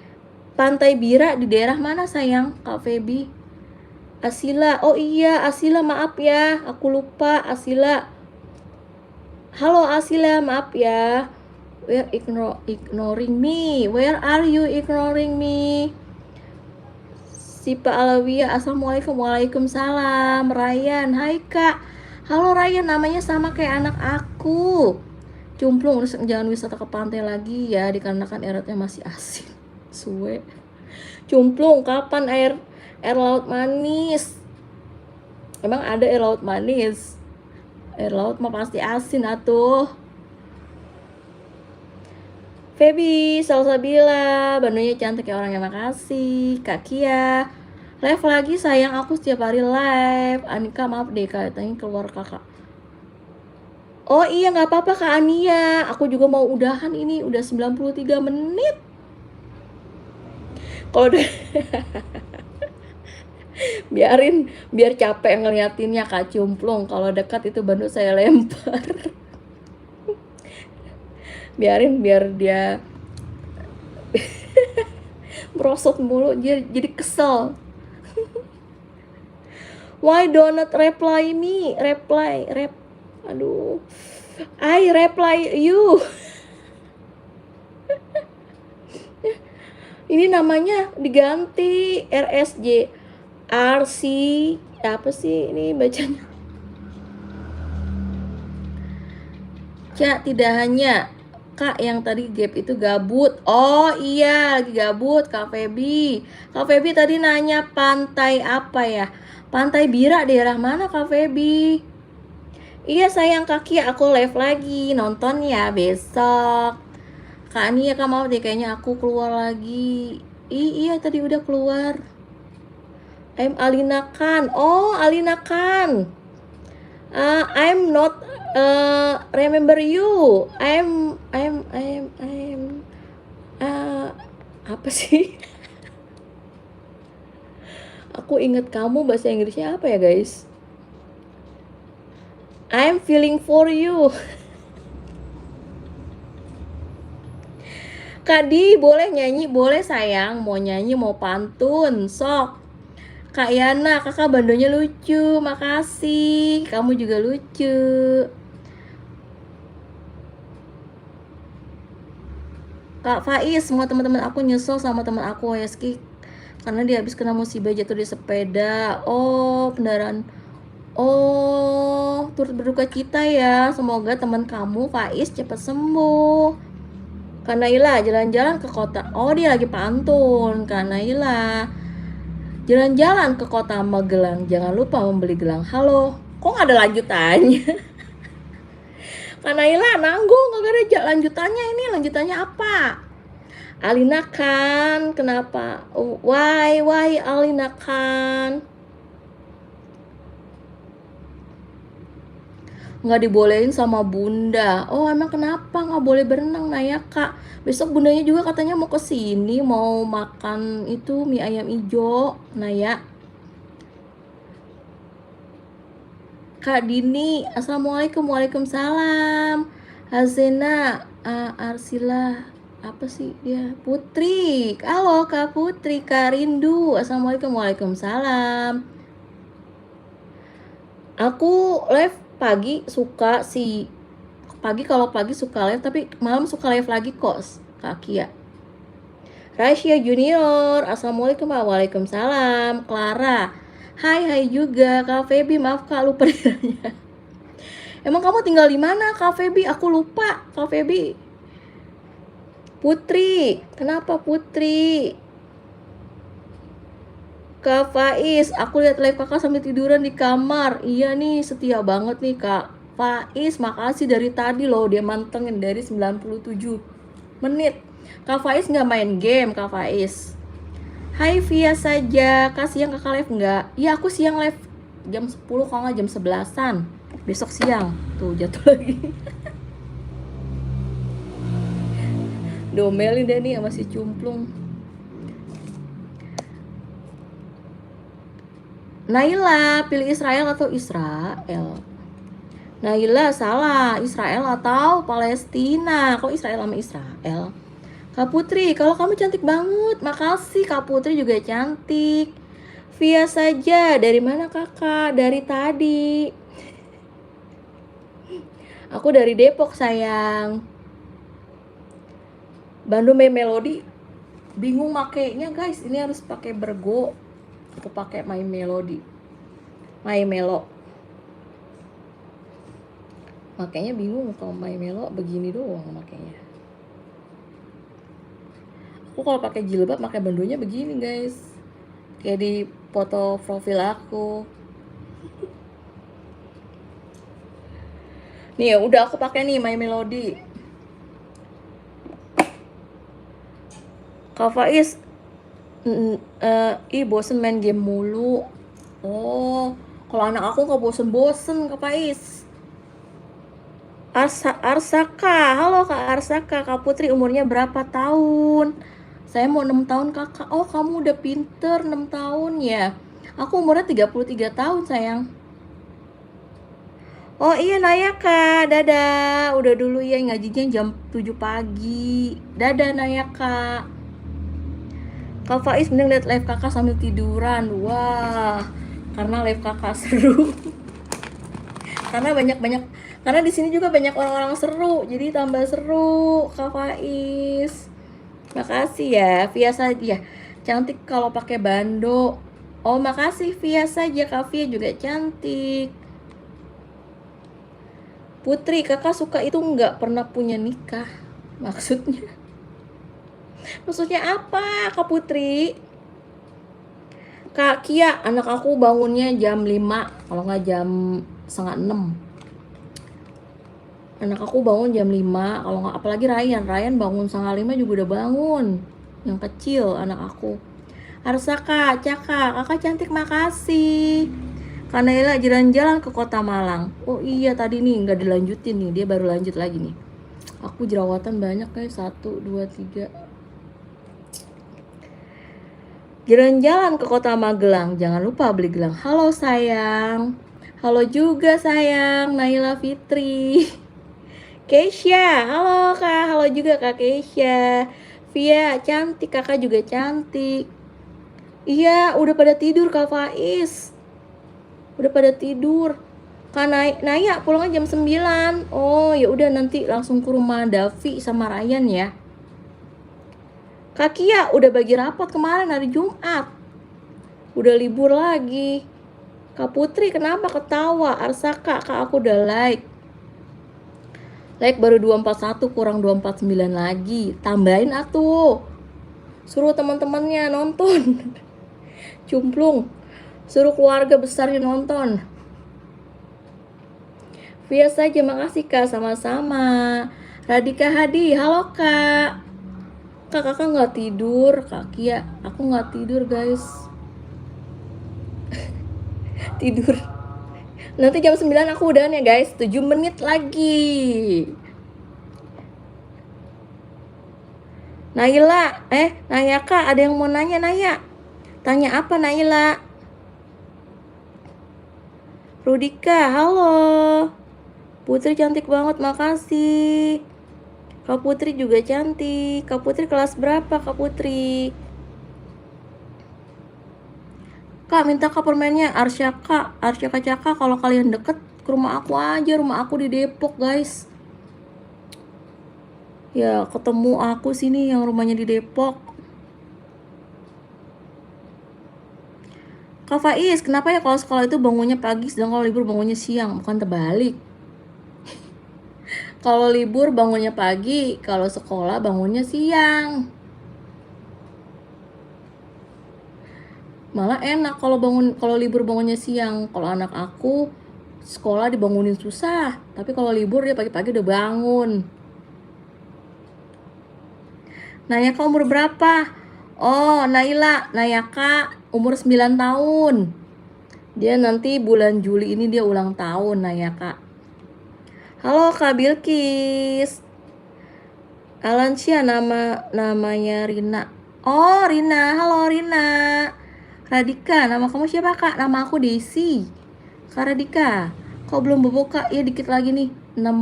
Pantai Bira di daerah mana sayang? Kak Feby. Asila, oh iya Asila, maaf ya, aku lupa Asila. Halo Asila, maaf ya. Where ignoring me? Where are you ignoring me? Sipa Alawiyah, assalamualaikum. Waalaikumsalam. Ryan, hai Kak. Halo Ryan, namanya sama kayak anak aku. Cumplung, jangan wisata ke pantai lagi ya, dikarenakan airnya masih asin. Suwe. Cumplung, kapan air laut manis? Emang ada air laut manis? Air laut mah pasti asin atuh. Feby, Salsabila, bandonya cantik ya orangnya, makasih. Kak Kia, live lagi sayang, aku setiap hari live. Anika maaf deh katanya keluar kakak. Oh iya nggak apa-apa Kak Ania, aku juga mau udahan ini, udah 93 menit. Kalau udah biar capek ngeliatinnya Kak Cumplung. Kalau dekat itu bando saya lempar. Biar dia merosot mulu, jadi kesel. Why don't reply me? Aduh, I reply you. Ini namanya diganti RSJ RC apa sih ini bacanya? Cak, tidak hanya Kak yang tadi gap itu gabut. Oh iya lagi gabut Kak Feby. Kak Feby tadi nanya pantai apa ya? Pantai Bira daerah mana Kak Feby? Iya sayang kaki, aku live lagi, nonton ya besok. Kak Ania, Kak mau deh kayaknya aku keluar lagi. Iya tadi udah keluar. I'm Alina Khan. Oh Alina Khan. I'm not remember you. I'm apa sih? Aku inget kamu bahasa Inggrisnya apa ya guys? I'm feeling for you. Kak Di, boleh nyanyi? Boleh sayang, mau nyanyi mau pantun, sok. Kak Yana, kakak bandonya lucu, makasih. Kamu juga lucu. Kak Faiz, semua teman-teman aku nyesel sama teman aku Weski karena dia habis kena musibah jatuh di sepeda. Oh, kendaraan. Oh, turut berduka cita ya. Semoga teman kamu Faiz cepat sembuh. Kak Naila jalan-jalan ke kota. Oh, dia lagi pantun. Kak Naila jalan-jalan ke kota Magelang. Jangan lupa membeli gelang. Halo, kok nggak ada lanjutannya? Kak Naila nanggung, nggak ada lanjutannya. Ini lanjutannya apa? Alina Khan, kenapa? Why Alina Khan? Nggak dibolehin sama bunda. Oh, emang kenapa nggak boleh berenang, Naya Kak? Besok bundanya juga katanya mau kesini, mau makan itu mie ayam ijo, Naya. Kak Dini, assalamualaikum, waalaikumsalam. Hazena, Arsila, apa sih dia? Putri, halo Kak Putri, Kak Rindu, assalamualaikum, waalaikumsalam. Aku live pagi suka sih, kalau pagi suka live, tapi malam suka live lagi kok, Kak Kia. Raisya Junior, assalamualaikum, waalaikumsalam. Clara, hai juga. Kak Feby, maaf Kak lupa dinanya. Emang kamu tinggal di mana Kak Feby? Aku lupa Kak Feby. Putri, kenapa Putri? Kak Faiz, aku lihat live kakak sambil tiduran di kamar. Iya nih, setia banget nih Kak Faiz. Makasih dari tadi loh, dia mantengin dari 97 menit. Kak Faiz nggak main game Kak Faiz. Hai via saja. Kak siang kakak live nggak? Iya aku siang live jam 10 kalau nggak jam 11-an. Besok siang. Tuh jatuh lagi. Domelin deh nih sama si cumplung. Naila, pilih Israel atau Israel? Naila salah, Israel atau Palestina. Kok Israel sama Israel? Kak Putri, kalau kamu cantik banget. Makasih, Kak Putri juga cantik. Via saja, dari mana kakak? Dari tadi. Aku dari Depok sayang. Bandung Melody. Bingung makainya guys, ini harus pakai Bergo. Aku pakai My Melody, My Melo. Makanya bingung kalau My Melo begini doang makanya. Aku kalau pakai jilbab pakai bandonya begini guys, kayak di foto profil aku. Nih ya udah aku pakai nih My Melody. Kak Faiz, bosen main game mulu. Oh, kalau anak aku nggak bosen Kak Faiz. Arsaka, halo Kak Arsaka. Kak Putri umurnya berapa tahun? Saya mau 6 tahun kakak. Oh kamu udah pinter 6 tahun ya. Aku umurnya 33 tahun sayang. Oh iya Naya Kak, dadah. Udah dulu ya, ngajinya jam 7 pagi. Dadah Naya Kak. Kak Faiz mending liat live kakak sambil tiduran. Wah, karena live kakak seru. Karena karena di sini juga banyak orang-orang seru, jadi tambah seru Kak Faiz. Makasih ya, via saja. Cantik kalau pakai bando. Oh makasih via saja, Kak Via juga cantik. Putri, kakak suka itu nggak pernah punya nikah. Maksudnya apa Kak Putri? Kak Kia, anak aku bangunnya jam 5, kalau nggak jam setengah 6. Anak aku bangun jam 5, kalau nggak, apalagi Ryan bangun setengah 5 juga udah bangun. Yang kecil anak aku. Arsaka, Caka, kakak cantik makasih. Kanela jalan-jalan ke kota Malang. Oh iya tadi nih nggak dilanjutin nih, dia baru lanjut lagi nih. Aku jerawatan banyak kayak 1, 2, 3. Jalan-jalan ke kota Magelang, jangan lupa beli gelang. Halo sayang. Halo juga sayang, Naila Fitri. Keisha, halo kak, halo juga kak Keisha. Via, cantik, kakak juga cantik. Iya, udah pada tidur kak Faiz. Udah pada tidur. Kak Naya pulangnya jam 9. Oh, ya udah nanti langsung ke rumah Davi sama Ryan ya. Kak Kia udah bagi rapat kemarin hari Jumat. Udah libur lagi. Kak Putri kenapa ketawa? Arsaka, kak aku udah like. Like baru 241 kurang 249 lagi. Tambahin atuh. Suruh teman-temannya nonton. Cumplung. Suruh keluarga besarnya nonton. Via saja, makasih kak, sama-sama. Radika Hadi, halo kak. Kakak nggak tidur, Kak Kia. Aku nggak tidur guys. Tidur. Nanti jam 9 aku udahan ya guys. 7 menit lagi. Naila, Naya kak, ada yang mau nanya Naya. Tanya apa Naila? Rudika, halo. Putri cantik banget, makasih. Kak Putri juga cantik. Kak Putri kelas berapa Kak Putri? Kak minta kak permennya. Arsya Caka, kalau kalian deket ke rumah aku aja. Rumah aku di Depok guys. Ya ketemu aku sini yang rumahnya di Depok. Kak Faiz, kenapa ya kalau sekolah itu bangunnya pagi sedangkan kalau libur bangunnya siang? Bukan terbalik. Kalau libur bangunnya pagi, kalau sekolah bangunnya siang. Malah enak kalau libur bangunnya siang. Kalau anak aku sekolah dibangunin susah, tapi kalau libur dia pagi-pagi udah bangun. Naya kak umur berapa? Oh, Naila, Naya kak umur 9 tahun. Dia nanti bulan Juli ini dia ulang tahun, Naya kak. Halo Kak Bilkis. Alansia namanya Rina. Oh, Rina. Halo Rina. Radika, nama kamu siapa kak? Nama aku Desi. Kak Radika, kok belum bobo kak? Ya dikit lagi nih. 6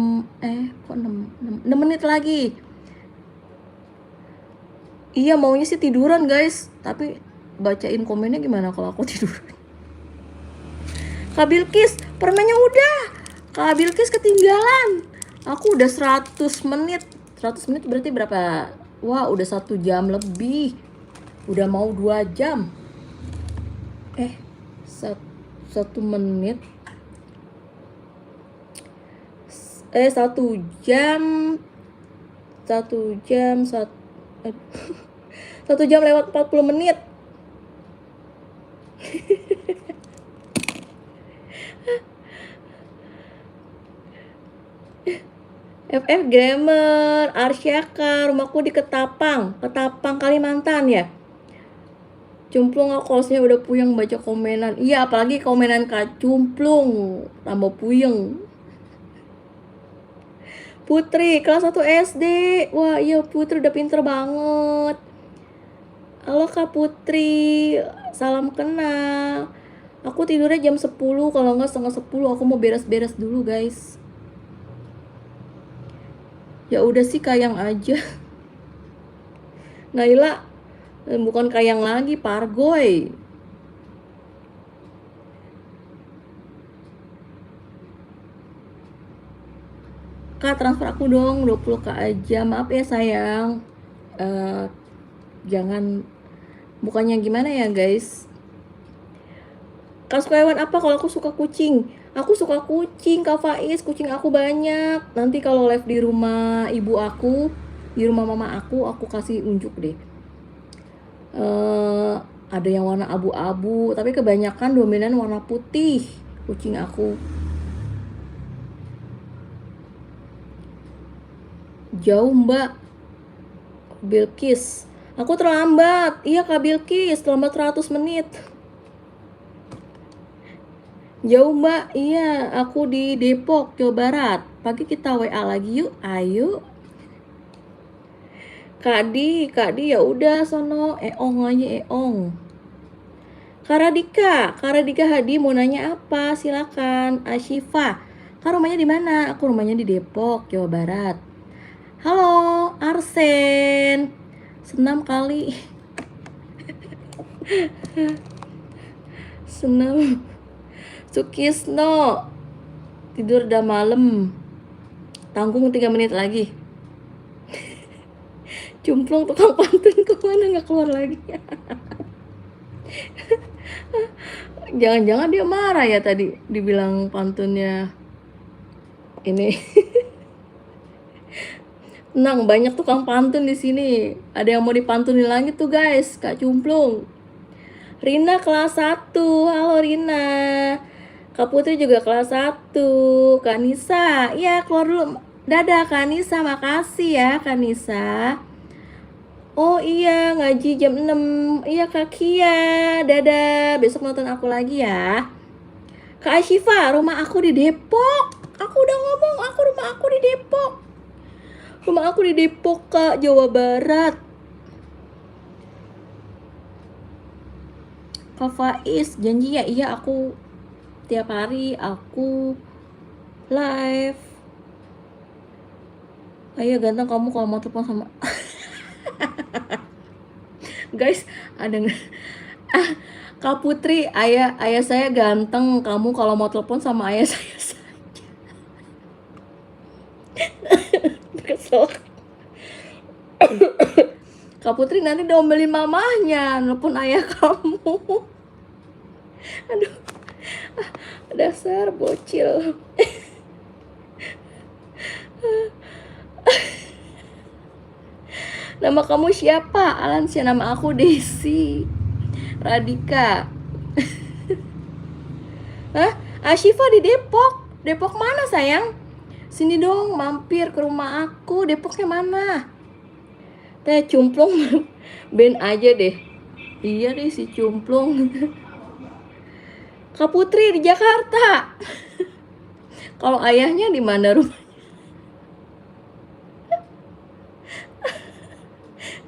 menit lagi. Iya maunya sih tiduran guys. Tapi bacain komennya gimana kalau aku tidur? Kak Bilkis, permennya udah. Kak Bilkis ketinggalan. Aku udah 100 menit. 100 menit berarti berapa? Wah udah 1 jam lebih. Udah mau 2 jam. 1 menit 1 jam 1 jam 1 jam lewat 40 menit. FF Gamer, Arsyaka, rumahku di Ketapang Kalimantan ya. Cumplung aku kosnya udah puyeng baca komenan. Iya apalagi komenan Kak Cumplung, tambah puyeng. Putri kelas 1 SD. Wah iya Putri udah pinter banget. Halo Kak Putri, salam kenal. Aku tidurnya jam 10, kalau enggak setengah 10. Aku mau beres-beres dulu guys. Ya udah sih Kayang aja. Naila bukan Kayang lagi, Pargoy. Kak transfer aku dong 20k aja. Maaf ya sayang. Jangan, bukannya gimana ya guys. Kak suka hewan apa? Kalau aku suka kucing. Aku suka kucing Kak Faiz, kucing aku banyak. Nanti kalau live di rumah ibu aku, di rumah mama aku kasih unjuk deh. Ada yang warna abu-abu, tapi kebanyakan dominan warna putih kucing aku. Jauh mbak Bilkis. Aku terlambat. Iya Kak Bilkis, terlambat 100 menit. Jauh mbak, iya aku di Depok, Jawa Barat. Pagi kita WA lagi yuk, ayo. Kak Di ya udah sono, eong aja eong. Kak Radika Hadi mau nanya apa? Silakan. Ashifa, Kak rumahnya di mana? Aku rumahnya di Depok, Jawa Barat. Halo, Arsen. Senam kali. Senam. Sukisno. Tidur udah malam. Tanggung 3 menit lagi. Cumplung tukang pantun kemana nggak keluar lagi? Jangan-jangan dia marah ya tadi dibilang pantunnya ini. Tenang, banyak tukang pantun di sini. Ada yang mau dipantunin lagi tuh guys, Kak Cumplung. Rina kelas 1. Halo Rina. Kak Putri juga kelas 1. Kak Nisa, iya keluar dulu. Dadah Kak Nisa, makasih ya Kak Nisa. Oh iya, ngaji jam 6. Iya Kak Kia, dadah. Besok nonton aku lagi ya. Kak Ashifa, rumah aku di Depok. Aku udah ngomong, rumah aku di Depok. Rumah aku di Depok, Kak, Jawa Barat. Kak Faiz, janji ya? Iya, aku tiap hari aku live. Ayo ganteng kamu kalau mau telepon sama guys, ada nggak? Kak Putri, ayah saya ganteng. Kamu kalau mau telepon sama ayah saya saja. Kesel. Kak Putri nanti diomelin mamahnya, nelpon ayah kamu. Aduh, dasar bocil. Nama kamu siapa? Alansia, nama aku Desi Radika. Hah? Ashifa di Depok. Depok mana sayang? Sini dong, mampir ke rumah aku. Depoknya mana? Teh Cumplung band aja deh. Iya deh si Cumplung. Kak Putri di Jakarta. Kalau ayahnya di mana rumahnya?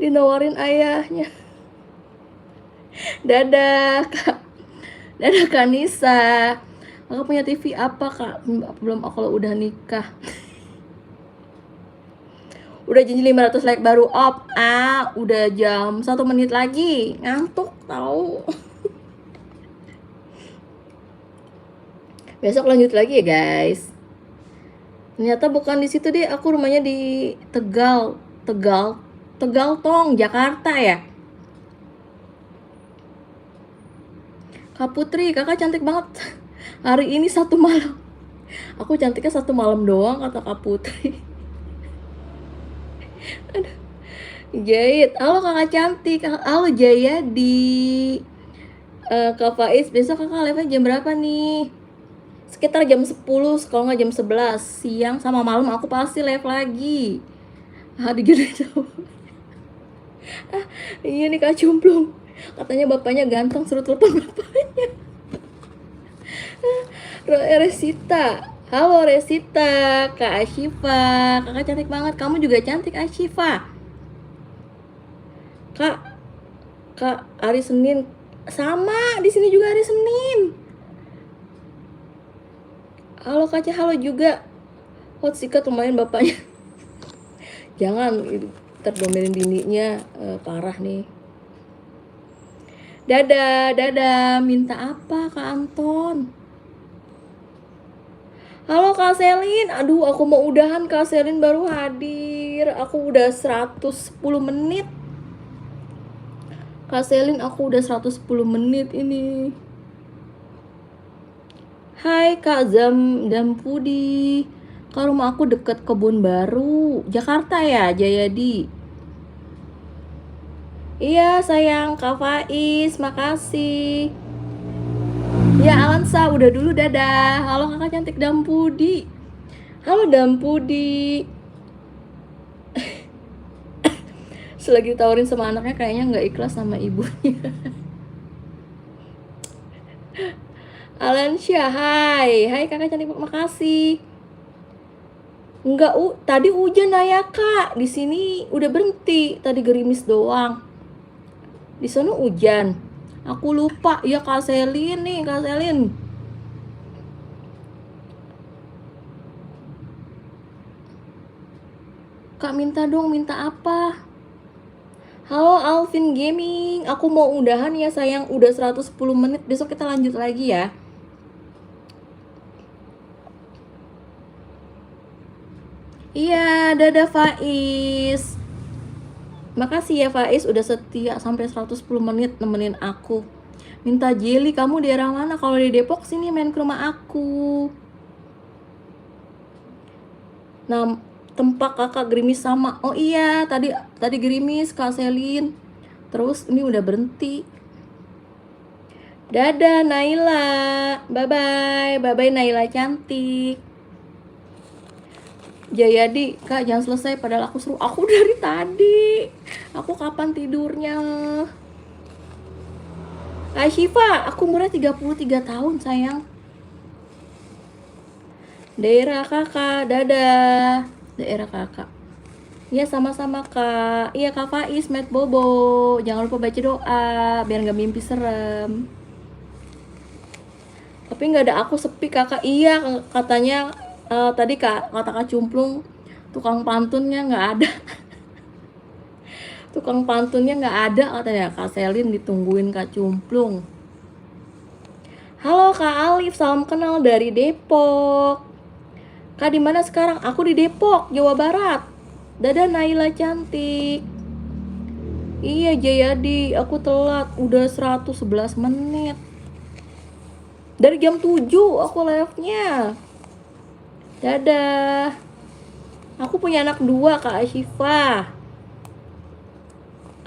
Dinawarin ayahnya. Dadah Kak. Dadah Kak Nisa. Kakak punya TV apa Kak? Belum, kalau udah nikah. Udah janji 500 like baru up. Udah jam 1 menit lagi. Ngantuk tahu. Besok lanjut lagi ya guys. Ternyata bukan di situ deh. Aku rumahnya di Tegal Tong, Jakarta ya. Kak Putri, kakak cantik banget. Hari ini 1 malam. Aku cantiknya 1 malam doang kata Kak Putri. Aduh. Jahit, halo kakak cantik. Halo Jaya di Kak Faiz, besok kakak live jam berapa nih? Sekitar jam 10, kalau nggak jam 11 siang sama malam aku pasti live lagi. Digede tuh. Iya nih Kak Cumplung, katanya bapaknya ganteng, suruh telepon bapaknya. Resita, halo Resita. Kak Ashifa, kakak cantik banget. Kamu juga cantik Ashifa. Kak hari Senin sama, di sini juga hari Senin. Halo Kak, halo juga. Hot sikat lumayan bapaknya. Jangan terdomelin bininya, parah nih. Dadah. Minta apa Kak Anton? Halo Kak Selin. Aduh, aku mau udahan. Kak Selin baru hadir. Aku udah 110 menit. Kak Selin, aku udah 110 menit ini. Hai Kak Dampudi. Kak, rumah aku deket Kebun Baru, Jakarta ya, Jayadi. Iya sayang, Kak Faiz, makasih. Ya Alansa, udah dulu, dadah. Halo kakak cantik Dampudi. Halo Dampudi. Selagi ditawarin sama anaknya kayaknya nggak ikhlas sama ibunya. Alansyah, hai kakak cantik, makasih. Enggak, tadi hujan ya Kak. Di sini udah berhenti. Tadi gerimis doang. Di sana hujan. Aku lupa. Ya Kak Selin nih, Kak Selin. Kak minta dong, minta apa? Halo Alvin Gaming, aku mau udahan ya sayang, udah 110 menit, besok kita lanjut lagi ya. Iya, dadah Faiz. Makasih ya Faiz udah setia sampai 110 menit nemenin aku. Minta jelly, kamu daerah mana? Kalau di Depok sini main ke rumah aku. Nah, tempat kakak gerimis sama. Oh iya, tadi gerimis Kak Selin. Terus ini udah berhenti. Dadah Naila. Bye-bye. Bye-bye Naila cantik. Jayadi, Kak jangan selesai padahal aku seru. Aku dari tadi. Aku kapan tidurnya? Kak Syifa, aku umurnya 33 tahun sayang. Daerah kakak, dadah. Daerah kakak. Iya sama-sama Kak. Iya Kak Faiz, Met Bobo. Jangan lupa baca doa biar gak mimpi serem. Tapi nggak ada aku sepi kakak. Iya katanya tadi kata Kak Cumplung tukang pantunnya nggak ada. Tukang pantunnya nggak ada katanya. Kak Selin ditungguin Kak Cumplung. Halo Kak Alif, salam kenal dari Depok. Kak di mana sekarang? Aku di Depok, Jawa Barat. Dadah Naila cantik. Iya Jayadi, aku telat udah 111 menit. Dari jam 7 aku live-nya. Dadah. Aku punya anak 2 Kak Asyifa.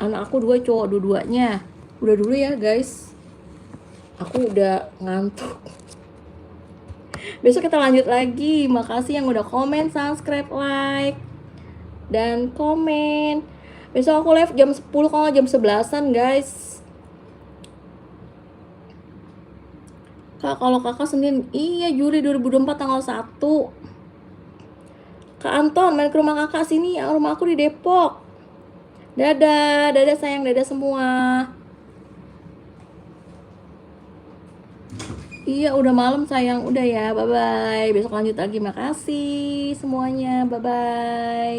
Anak aku 2 cowok dua-duanya. Udah dulu ya guys. Aku udah ngantuk. Besok kita lanjut lagi. Makasih yang udah komen, subscribe, like, dan komen. Besok aku live jam 10 kalau jam 11-an guys. Kak, kalau kakak Senin, iya Juli 2024 tanggal 1. Kak Anton, main ke rumah kakak sini, rumah aku di Depok. Dadah, dadah sayang, dadah semua. Iya, udah malam sayang, udah ya, bye-bye. Besok lanjut lagi, makasih semuanya, bye-bye.